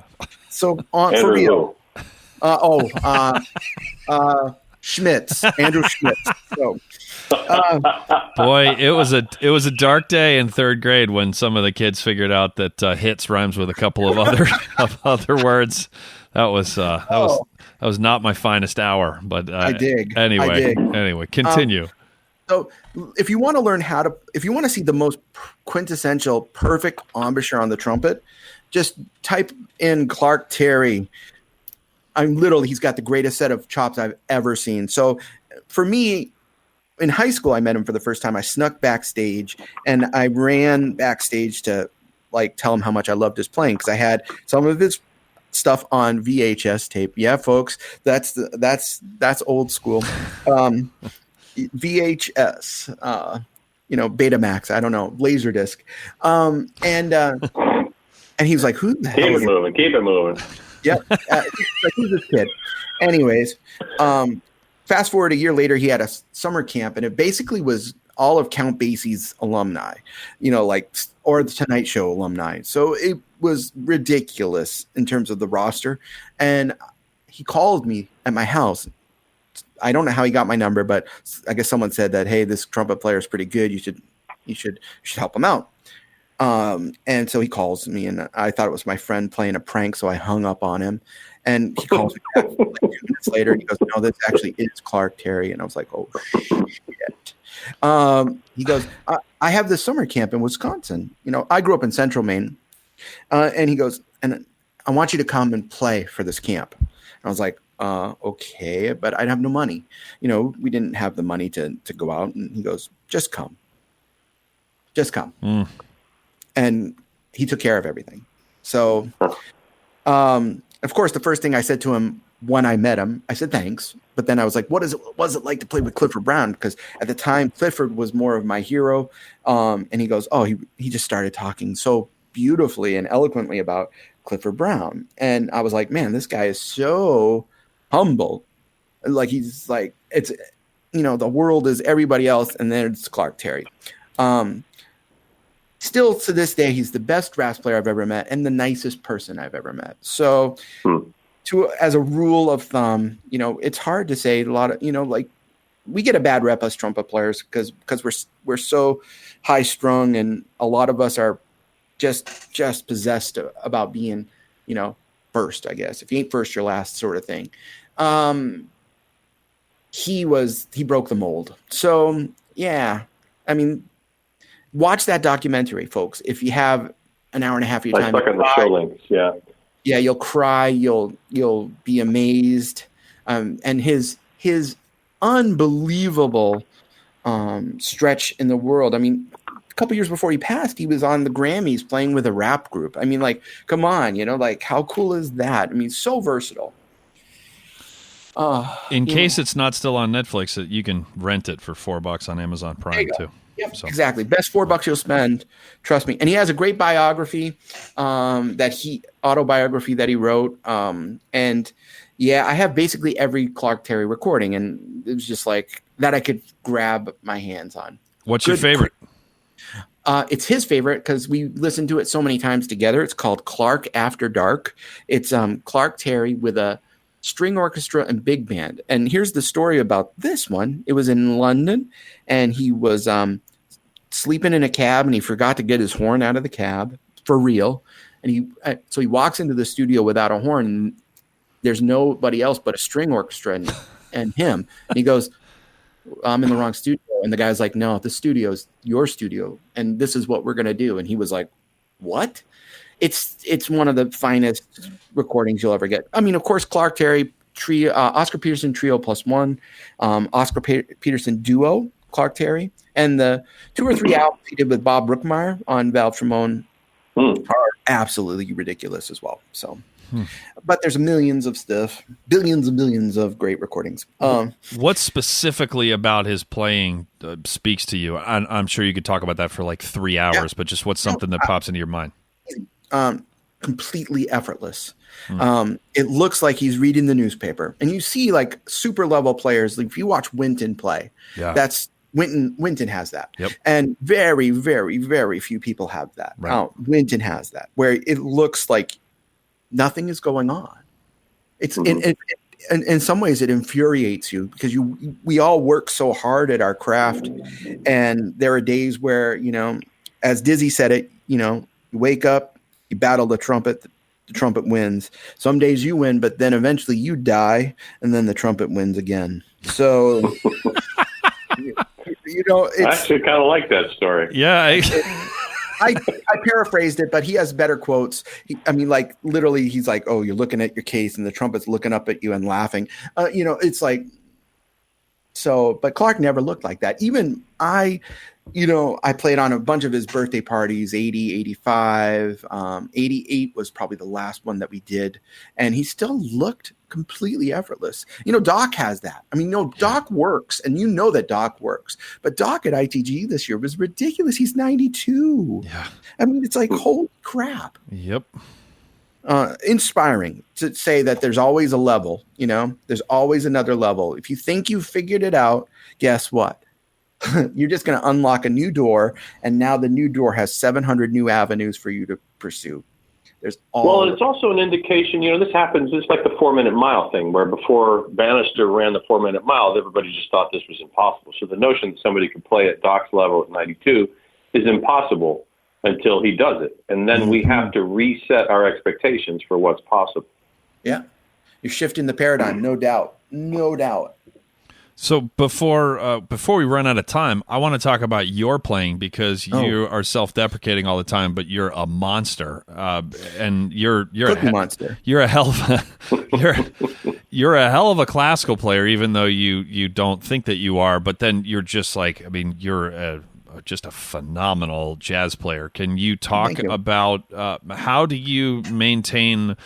So for real. Schmitz, Andrew Schmitz. So, boy, it was a dark day in third grade when some of the kids figured out that Hitz rhymes with a couple of other words. That was not my finest hour, but I dig. Anyway, continue. So if you want to see the most quintessential perfect embouchure on the trumpet, just type in Clark Terry. He's got the greatest set of chops I've ever seen. So for me, in high school, I met him for the first time. I snuck backstage and I ran backstage to tell him how much I loved his playing, because I had some of his stuff on VHS tape. Yeah, folks, that's old school. VHS, Betamax, I don't know, Laserdisc. And he was like, "Who the hell?" Keep it moving. Yep. Who's this kid? Anyways, fast forward a year later, he had a summer camp, and it basically was all of Count Basie's alumni, or the Tonight Show alumni. So it was ridiculous in terms of the roster. And he called me at my house. I don't know how he got my number, but I guess someone said that, "Hey, this trumpet player is pretty good. You should help him out." And so he calls me, and I thought it was my friend playing a prank, so I hung up on him. And he calls me back 2 minutes later, and he goes, "No, this actually is Clark Terry." And I was like, "Oh, shit." He goes, I have this summer camp in Wisconsin. I grew up in Central Maine. And he goes, "And I want you to come and play for this camp." And I was like, "Okay, but I'd have no money." We didn't have the money to go out. And he goes, "Just come. Just come." Mm. And he took care of everything. So, of course, the first thing I said to him when I met him, I said, "Thanks." But then I was like, what was it like to play with Clifford Brown? Because at the time, Clifford was more of my hero. And he goes, he just started talking so beautifully and eloquently about Clifford Brown. And I was like, man, this guy is so humble. He's like, it's, the world is everybody else. And then it's Clark Terry. Still to this day, he's the best brass player I've ever met and the nicest person I've ever met. So as a rule of thumb, it's hard to say a lot of, we get a bad rep as trumpet players because we're so high strung, and a lot of us are just possessed about being, first, I guess. If you ain't first, you're last, sort of thing. He broke the mold. So yeah, I mean, watch that documentary, folks. If you have an hour and a half of your time, stuck on the show links. Yeah, you'll cry. You'll be amazed. And his unbelievable stretch in the world. I mean, a couple years before he passed, he was on the Grammys playing with a rap group. I mean, come on, how cool is that? I mean, so versatile. In case it's not still on Netflix, you can rent it for $4 on Amazon Prime too. Yep, so. Exactly. Best $4 you'll spend. Trust me. And he has a great biography, autobiography that he wrote. And yeah, I have basically every Clark Terry recording, and it was just like that I could grab my hands on. What's your favorite? It's his favorite because we listened to it so many times together. It's called Clark After Dark. It's Clark Terry with a string orchestra and big band. And here's the story about this one. It was in London, and he was sleeping in a cab, and he forgot to get his horn out of the cab for real. And so he walks into the studio without a horn, and there's nobody else but a string orchestra and him. And he goes, "I'm in the wrong studio." And the guy's like, "No, the studio's your studio, and this is what we're going to do." And he was like, "What?" It's one of the finest recordings you'll ever get. I mean, of course, Clark Terry trio, Oscar Peterson trio +1, Oscar Peterson duo, Clark Terry, and the 2 or 3 albums he did with Bob Brookmeyer on Valve Trombone are absolutely ridiculous as well. So, but there's millions of stuff, billions and billions of great recordings. What specifically about his playing speaks to you? I'm sure you could talk about that for like 3 hours, but just what's something that pops into your mind? Completely effortless. It looks like he's reading the newspaper, and you see like super level players. Like if you watch Wynton play, that's Wynton has that. Yep. And very, very, very few people have that. Right. Wynton has that, where it looks like nothing is going on. It's in some ways it infuriates you because we all work so hard at our craft, and there are days where, as Dizzy said it, you wake up, you battle the trumpet, the trumpet wins. Some days you win, but then eventually you die, and then the trumpet wins again. So, I actually kind of like that story. Yeah. I paraphrased it, but he has better quotes. Literally, he's like, "Oh, you're looking at your case, and the trumpet's looking up at you and laughing." It's like so. But Clark never looked like that. Even I played on a bunch of his birthday parties, 80, 85, 88 was probably the last one that we did, and he still looked completely effortless. Doc has that. Doc works, and that Doc works. But Doc at ITG this year was ridiculous. He's 92. Yeah. It's like, holy crap. Yep. Inspiring to say that there's always a level, there's always another level. If you think you've figured it out, guess what? You're just going to unlock a new door, and now the new door has 700 new avenues for you to pursue. It's also an indication, this happens, it's like the 4-minute mile thing, where before Bannister ran the 4-minute mile, everybody just thought this was impossible. So the notion that somebody could play at Doc's level at 92 is impossible until he does it. And then we have to reset our expectations for what's possible. Yeah. You're shifting the paradigm, no doubt. No doubt. So before we run out of time, I want to talk about your playing, because you are self-deprecating all the time, but you're a monster, and you're a monster. You're a hell of you're a hell of a classical player, even though you don't think that you are. But then you're just like, you're just a phenomenal jazz player. Can you talk about how do you maintain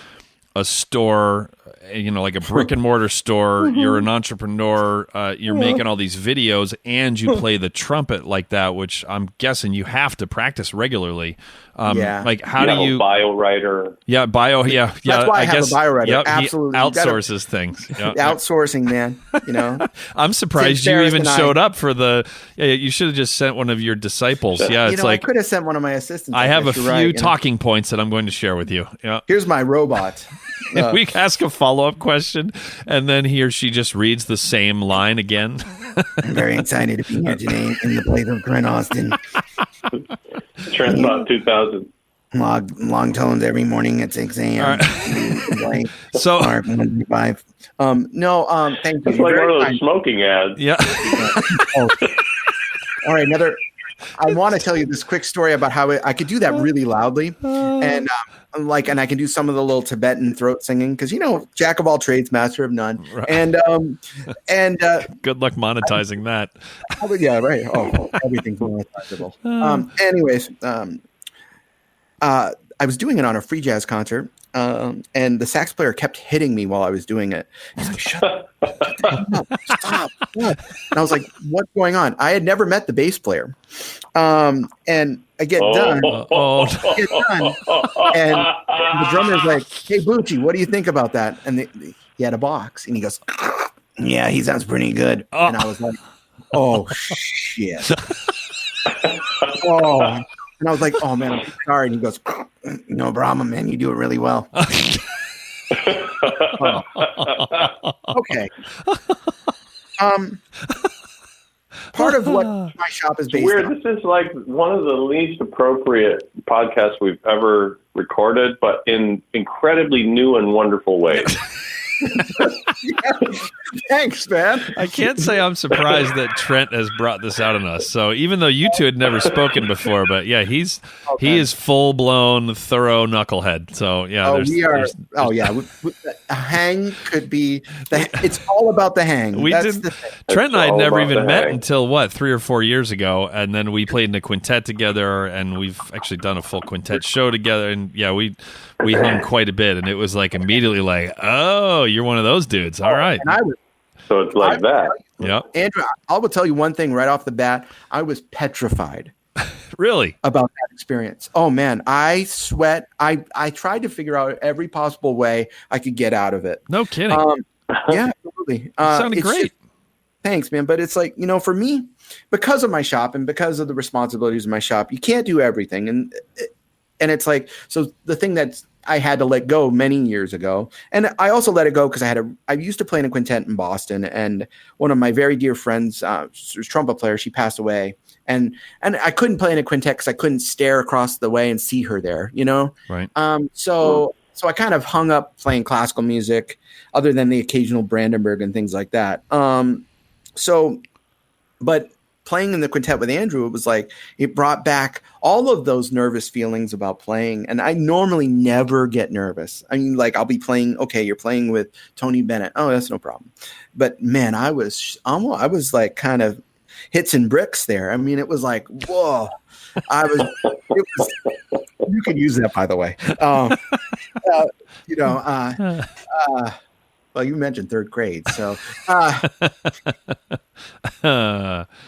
a store, like a brick and mortar store? You're an entrepreneur, you're making all these videos, and you play the trumpet like that, which I'm guessing you have to practice regularly. Like, how do you bio writer? Yeah, bio. Yeah. That's why I have a bio writer. Yep, absolutely. He outsources things. Yep. Outsourcing, man. I'm surprised you even showed up for the. Yeah, you should have just sent one of your disciples. Yeah, it's like I could have sent one of my assistants. I have a few talking points that I'm going to share with you. Yeah. Here's my robot. We ask a follow-up question, and then he or she just reads the same line again. I'm very excited to be here today in the place of Trent Austin. Trent about 2000. Long tones every morning at 6 a.m. Right. So, thank you. It's like one of those smoking ads. Yeah. All right, I want to tell you this quick story about how I could do that really loudly, and I can do some of the little Tibetan throat singing, because jack of all trades, master of none, right. and good luck monetizing that. Yeah, right. Oh, everything's monetizable. Anyways, I was doing it on a free jazz concert, and the sax player kept hitting me while I was doing it. He's like, "Shut up! Stop!" And I was like, "What's going on?" I had never met the bass player, and I get done, and the drummer's like, "Hey, Bucci, what do you think about that?" And he had a box, and he goes, "Yeah, he sounds pretty good." And I was like, "Oh shit!" And I was like, "Oh man, I'm sorry." And he goes, "No problem, man. You do it really well." Okay. Part of what my shop is based on. This is like one of the least appropriate podcasts we've ever recorded, but in incredibly new and wonderful ways. Thanks, man. I can't say I'm surprised that Trent has brought this out on us. So even though you two had never spoken before, but yeah, he is full blown thorough knucklehead. So yeah, a hang could be it's all about the hang. Trent and I had never even met until 3 or 4 years ago, and then we played in a quintet together, and we've actually done a full quintet show together, and yeah, we hung quite a bit, and it was like immediately like, oh, you're one of those dudes. All right. So it's like that. Yeah. Andrew, I will tell you one thing right off the bat. I was petrified. Really? About that experience. Oh man, I sweat. I tried to figure out every possible way I could get out of it. No kidding. Yeah, absolutely. Sounded great. Thanks, man. But it's like, for me, because of my shop and because of the responsibilities of my shop, you can't do everything. And it's like, so the thing that I had to let go many years ago, and I also let it go because I used to play in a quintet in Boston, and one of my very dear friends, was trumpet player, she passed away, and I couldn't play in a quintet because I couldn't stare across the way and see her there, Right. So So I kind of hung up playing classical music, other than the occasional Brandenburg and things like that. But playing in the quintet with Andrew, it was like it brought back all of those nervous feelings about playing. And I normally never get nervous. I mean, like I'll be playing. Okay, you're playing with Tony Bennett. Oh, that's no problem. But man, I was like kind of Hitz and bricks there. I mean, it was like, whoa. You can use that, by the way. Well, you mentioned third grade, so. How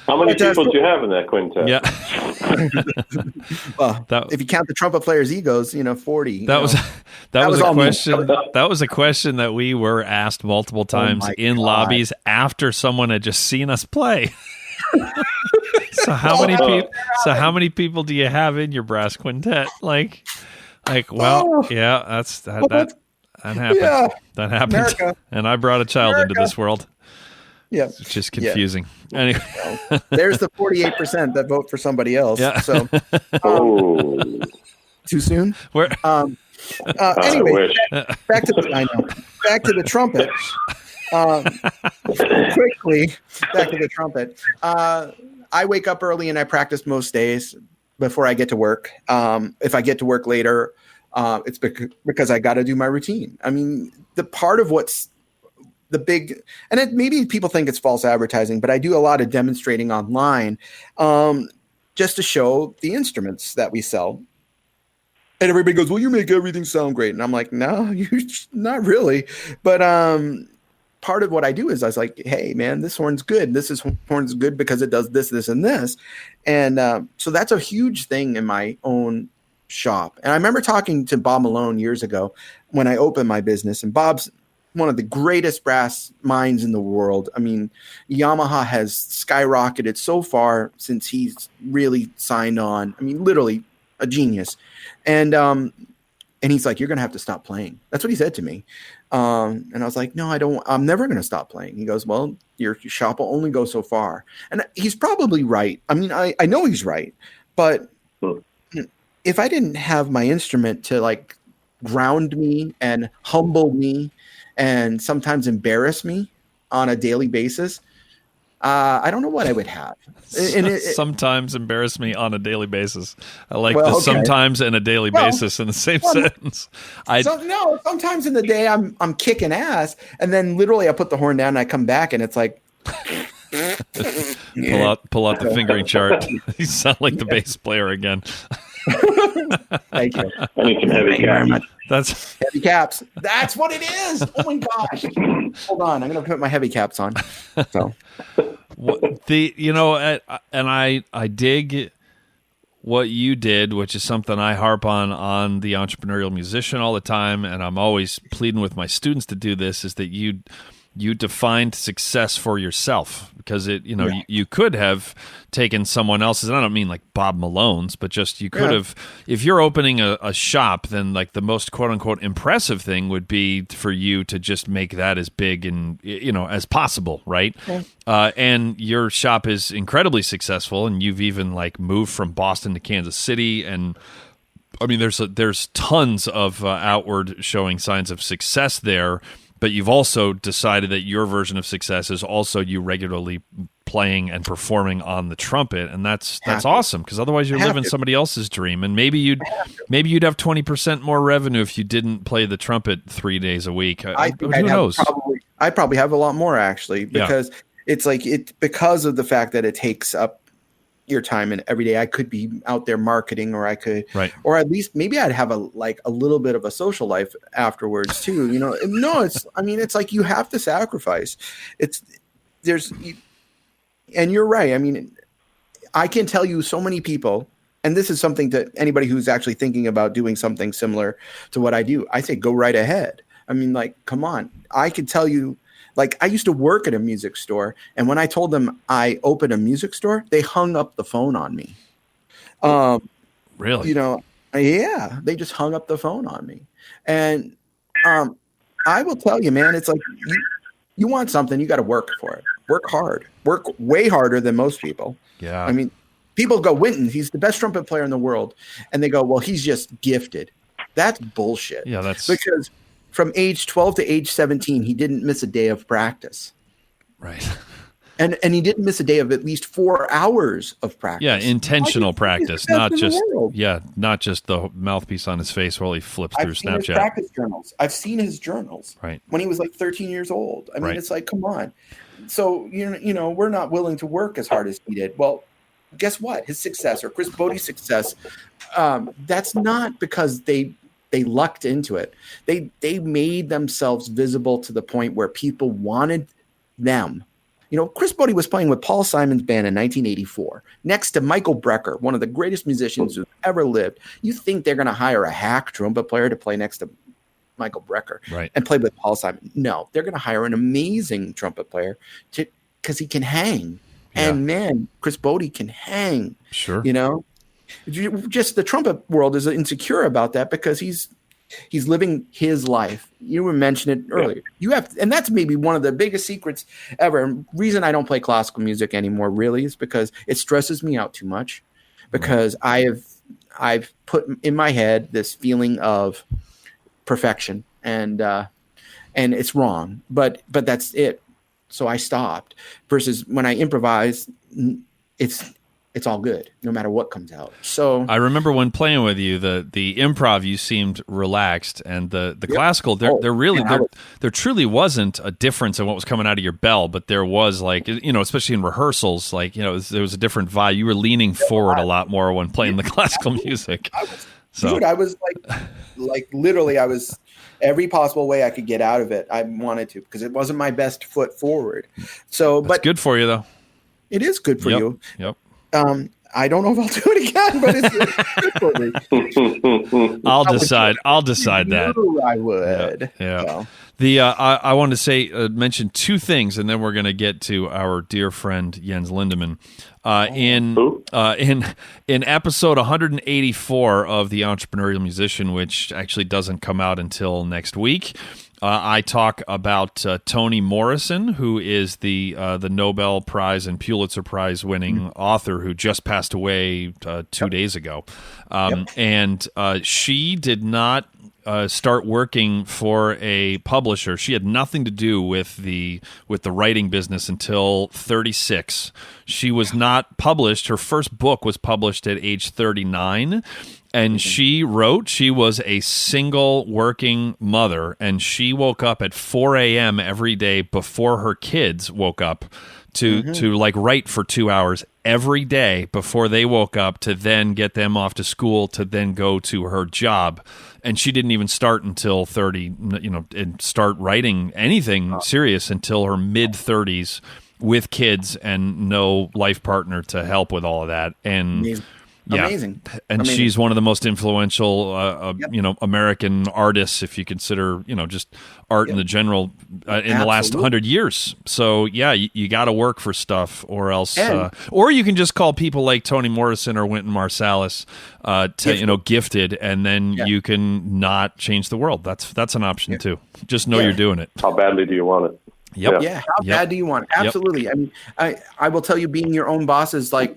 many people do you have in that quintet? Yeah. Well, if you count the trumpet players' egos, 40. That was a question. That was a question that we were asked multiple times in lobbies after someone had just seen us play. So how many people do you have in your brass quintet? Like, well, yeah, that happened. Yeah. That happened. America. And I brought a child into this world. Yeah. It's just confusing. Yeah. Anyway. Well, there's the 48% that vote for somebody else. Yeah. So too soon? Where anyway, back to the trumpet. Quickly, back to the trumpet. I wake up early and I practice most days before I get to work. If I get to work later, it's because I got to do my routine. I mean, the part of what's the big, and maybe people think it's false advertising, but I do a lot of demonstrating online just to show the instruments that we sell. And everybody goes, well, you make everything sound great. And I'm like, no, not really. But part of what I do is I was like, hey, man, this horn's good. Horn's good because it does this, this, and this. And so that's a huge thing in my own shop. And I remember talking to Bob Malone years ago when I opened my business. And Bob's one of the greatest brass minds in the world. I mean, Yamaha has skyrocketed so far since he's really signed on. I mean, literally a genius. And he's like, you're going to have to stop playing. That's what he said to me. And I was like, no, I'm never going to stop playing. He goes, well, your shop will only go so far. And he's probably right. I mean, I know he's right, but if I didn't have my instrument to like ground me and humble me and sometimes embarrass me on a daily basis, I don't know what I would have. Sometimes embarrass me on a daily basis. I like sometimes and a daily basis in the same sentence. Sometimes in the day I'm kicking ass, and then literally I put the horn down and I come back and it's like pull out the fingering chart. You sound like the bass player again. Thank you. I need some heavy caps. That's heavy caps. That's what it is. Oh my gosh! Hold on, I'm gonna put my heavy caps on. So, and I dig what you did, which is something I harp on the Entrepreneurial Musician all the time, and I'm always pleading with my students to do this. Is that you defined success for yourself, because you could have taken someone else's, and I don't mean like Bob Malone's, but just you could have, if you're opening a shop, then like the most quote unquote impressive thing would be for you to just make that as big and as possible, right? And your shop is incredibly successful, and you've even like moved from Boston to Kansas City, and I mean there's tons of outward showing signs of success there. But you've also decided that your version of success is also you regularly playing and performing on the trumpet, and that's awesome, because otherwise you're living somebody else's dream. And maybe you'd have 20% more revenue if you didn't play the trumpet 3 days a week. Who knows? I probably have a lot more, actually, because it's like because of the fact that it takes up your time, and every day I could be out there marketing, or I could, or at least maybe I'd have a little bit of a social life afterwards too. It's like you have to sacrifice. And you're right. I mean, I can tell you so many people, and this is something to anybody who's actually thinking about doing something similar to what I do. I say, go right ahead. I mean, like, come on. I could tell you, like, I used to work at a music store, and when I told them I opened a music store, they hung up the phone on me. Really? Yeah, they just hung up the phone on me. And I will tell you, man, it's like you want something, you got to work for it. Work hard. Work way harder than most people. Yeah. I mean, people go, Winton, he's the best trumpet player in the world. And they go, well, he's just gifted. That's bullshit. Yeah, that's because from age 12 to age 17, he didn't miss a day of practice. Right. And he didn't miss a day of at least 4 hours of practice. Yeah, intentional practice, not just the mouthpiece on his face while he flips through Snapchat. I've seen his practice journals. I've seen his journals. Right. When he was like 13 years old. I mean, it's like, come on. So you know, we're not willing to work as hard as he did. Well, guess what? His success, or Chris Bode's success, that's not because they lucked into it. They made themselves visible to the point where people wanted them. You know, Chris Bode was playing with Paul Simon's band in 1984, next to Michael Brecker, one of the greatest musicians who's ever lived. You think they're going to hire a hack trumpet player to play next to Michael Brecker and play with Paul Simon? No, they're going to hire an amazing trumpet player because he can hang. Yeah. And man, Chris Bode can hang. Sure. You know, just the trumpet world is insecure about that because he's living his life. You were mentioning it earlier. You have, and that's maybe one of the biggest secrets ever. And reason I don't play classical music anymore really is because it stresses me out too much. Because I've put in my head this feeling of perfection, and it's wrong. But that's it. So I stopped. Versus when I improvise, it's all good, no matter what comes out. So I remember when playing with you, the improv, you seemed relaxed, and the classical, there truly wasn't a difference in what was coming out of your bell, but there was, like, you know, especially in rehearsals, like, you know, there was a different vibe. You were leaning forward a lot more when playing the classical music. I was like literally, I was every possible way I could get out of it. I wanted to, because it wasn't my best foot forward. So, but good for you though. It is good for you. Yep. I don't know if I'll do it again, but it's good for me. I'll decide that. I would. Yeah. So. I wanted to say mention two things, and then we're going to get to our dear friend Jens Lindemann. In episode 184 of The Entrepreneurial Musician, which actually doesn't come out until next week, I talk about Toni Morrison, who is the Nobel Prize and Pulitzer Prize winning author who just passed away 2 days ago. And she did not start working for a publisher. She had nothing to do with the writing business until 36. She was not published. Her first book was published at age 39. And she was a single working mother, and she woke up at 4 a.m. every day before her kids woke up to like write for 2 hours every day before they woke up, to then get them off to school, to then go to her job. And she didn't even start until 30, you know, and start writing anything serious until her mid 30s with kids and no life partner to help with all of that. And amazing. And she's one of the most influential, you know, American artists, if you consider, you know, just art in the general, in the last 100 years. So yeah, you got to work for stuff, or else, or you can just call people like Toni Morrison or Wynton Marsalis, gifted, and then you can not change the world. That's an option too. Just know you're doing it. How badly do you want it? Yep. Yeah. How bad do you want it? Absolutely. Yep. I mean, I will tell you, being your own boss is like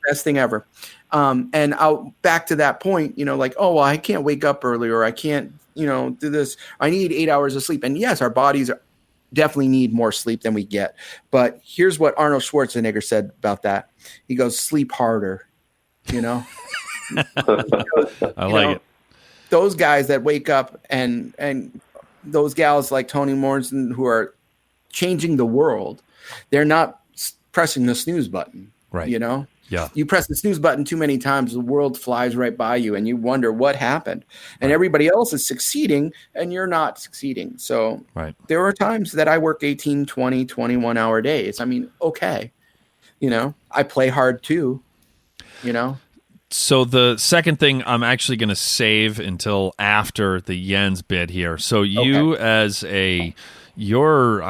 best thing ever. And I'll back to that point, you know, like, oh, well, I can't wake up early, or I can't, you know, do this. I need 8 hours of sleep. And yes, our bodies definitely need more sleep than we get. But here's what Arnold Schwarzenegger said about that. He goes, sleep harder, you know? I like it. Those guys that wake up, and those gals like Toni Morrison, who are changing the world, they're not pressing the snooze button, right? You know? Yeah. You press the snooze button too many times, the world flies right by you, and you wonder what happened. And everybody else is succeeding, and you're not succeeding. So there are times that I work 18, 20, 21-hour days. I mean, okay. You know, I play hard too, you know. So the second thing I'm actually going to save until after the Jens bit here. So you as a... You're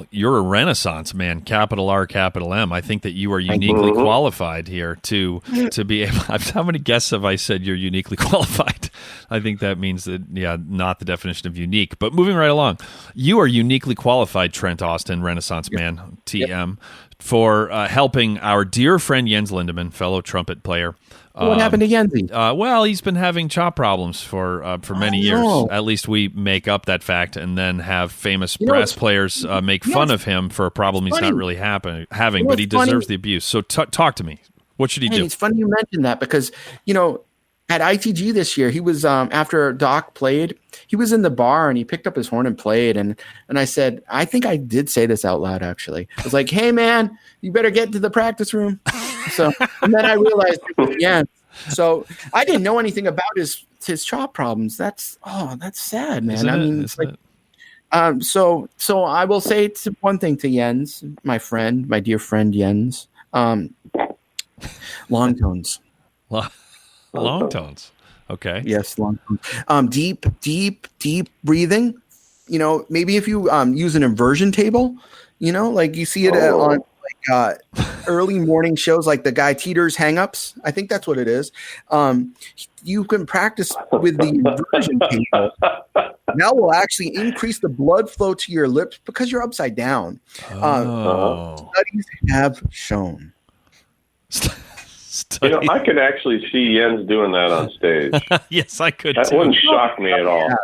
you're a Renaissance man, capital R, capital M. I think that you are uniquely qualified here to be able. How many guests have I said you're uniquely qualified? I think that means that, not the definition of unique. But moving right along, you are uniquely qualified, Trent Austin, Renaissance man, TM, for helping our dear friend Jens Lindemann, fellow trumpet player, What happened to Yenzi? Well, he's been having chop problems for many years. At least we make up that fact and then have famous brass players make fun of him for a problem he's not really having, but he deserves the abuse. So talk to me. What should he do? It's funny you mentioned that because, at ITG this year, he was after Doc played, he was in the bar and he picked up his horn and played. And I said, I think I did say this out loud, actually. I was like, hey, man, you better get to the practice room. So, and then I realized, so I didn't know anything about his chop problems. That's sad, man. It's like, so I will say one thing to Jens, my dear friend Jens, long tones. Long tones. Okay. Yes, long tones. Deep breathing. Maybe if you use an inversion table, like you see it on early morning shows, like the guy Teeter's Hang-Ups. I think that's what it is. You can practice with the inversion table. That will actually increase the blood flow to your lips because you're upside down. Studies have shown. I could actually see Jens doing that on stage. Yes, I could. That wouldn't shock me at all. Yeah.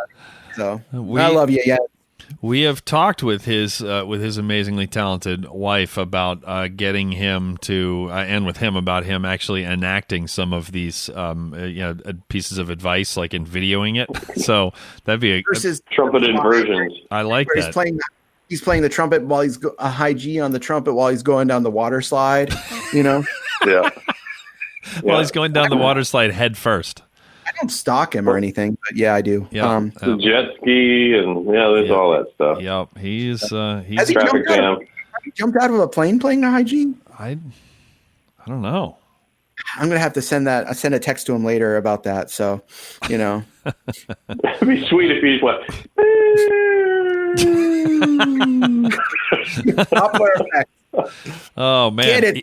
So I love you. Yeah. We have talked with his amazingly talented wife about getting him to, and with him about him actually enacting some of these pieces of advice, like in videoing it. So that'd be trumpet inversions. I like that. He's playing the trumpet while he's a high G on the trumpet while he's going down the water slide. Yeah. While he's going down the water slide head first. I don't stalk him or anything, but yeah, I do. Yeah. The jet ski and there's all that stuff. Yep. He's traffic jam. Have you jumped out of a plane playing the high G? I don't know. I'm gonna have to send a text to him later about that. So, It'd be sweet if he just went. Doppler effect. Oh man,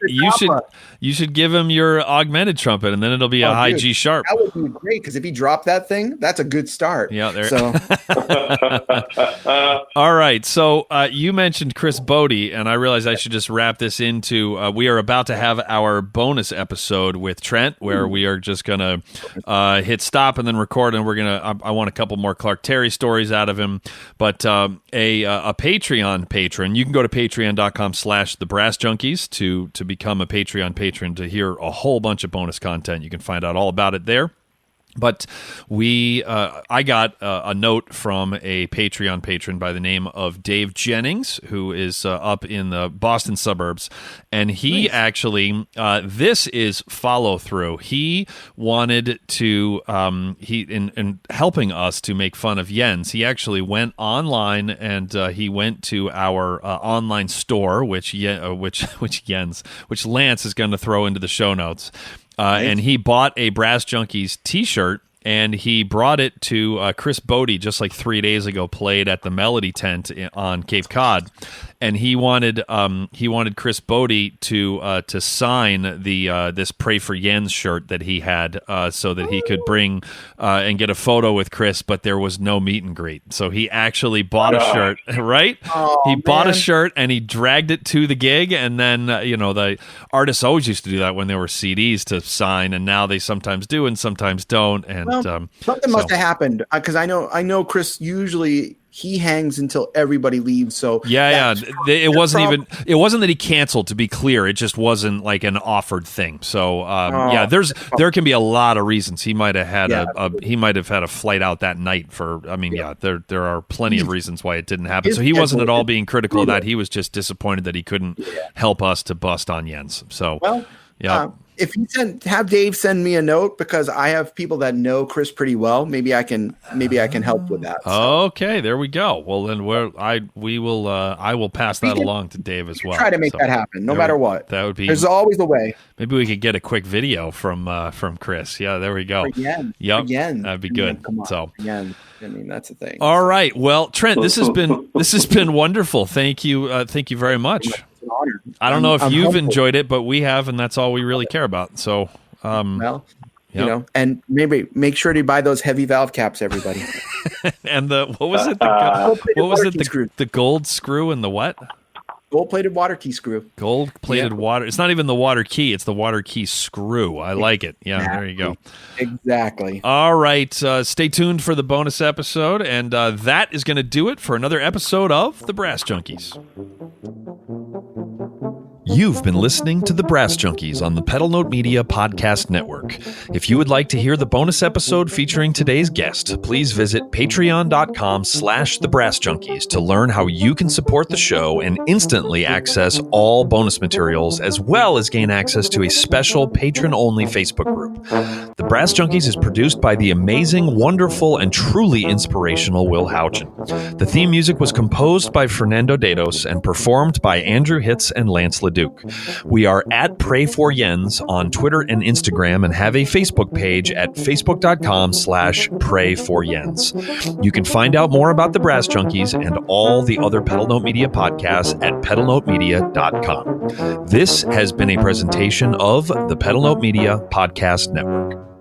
you should give him your augmented trumpet, and then it'll be a high G sharp. That would be great because if he dropped that thing, that's a good start. Yeah, there. So, all right. So you mentioned Chris Bodie, and I realized I should just wrap this into. We are about to have our bonus episode with Trent, where we are just gonna hit stop and then record, and we're gonna. I want a couple more Clark Terry stories out of him, but a Patreon patron. You can go to patreon.com/The Brass Junkies to become a Patreon patron to hear a whole bunch of bonus content. You can find out all about it there. But I got a note from a Patreon patron by the name of Dave Jennings, who is up in the Boston suburbs, and he actually this is follow through. He wanted to in helping us to make fun of Jens. He actually went online and he went to our online store, which Lance is going to throw into the show notes. And he bought a Brass Junkies t-shirt, and he brought it to Chris Bodie just like 3 days ago, played at the Melody Tent on Cape Cod. And he wanted Chris Bodie to sign this Pray for Jens shirt that he had so that he could bring and get a photo with Chris, but there was no meet and greet. So he actually bought a shirt, right? He bought a shirt and he dragged it to the gig, and then the artists always used to do that when there were CDs to sign, and now they sometimes do and sometimes don't. And something must have happened because I know Chris usually. He hangs until everybody leaves. So it wasn't that he canceled. To be clear, it just wasn't like an offered thing. So there can be a lot of reasons. He might have had a flight out that night for. There are plenty of reasons why it didn't happen. So he wasn't at all being critical of that. He was just disappointed that he couldn't help us to bust on Jens. So if you have Dave send me a note, because I have people that know Chris pretty well, maybe I can help with that. So. Okay, there we go. Well, then I will pass that along to Dave as well. Try to make that happen, no matter what. That would be. There's always a way. Maybe we could get a quick video from Chris. Yeah, there we go. Again, that'd be good. Come on, so again. That's the thing. All right. Well, Trent, this has been wonderful. Thank you very much. It's an honor. I don't know if you've enjoyed it, but we have, and that's all we really care about. So, and maybe make sure to buy those heavy valve caps, everybody. And what was it? The gold screw and the what? Gold-plated water key screw. Gold-plated water. It's not even the water key. It's the water key screw. I like it. Yeah, there you go. Exactly. All right. Stay tuned for the bonus episode. And that is going to do it for another episode of The Brass Junkies. You've been listening to The Brass Junkies on the Pedal Note Media Podcast Network. If you would like to hear the bonus episode featuring today's guest, please visit patreon.com/thebrassjunkies to learn how you can support the show and instantly access all bonus materials, as well as gain access to a special patron-only Facebook group. The Brass Junkies is produced by the amazing, wonderful, and truly inspirational Will Houchin. The theme music was composed by Fernando Dados and performed by Andrew Hitz and Lance LaDuke. We are at Pray for Jens on Twitter and Instagram and have a Facebook page at facebook.com/prayforjens. You can find out more about the Brass Junkies and all the other Pedal Note Media podcasts at pedalnotemedia.com. This has been a presentation of the Pedal Note Media Podcast Network.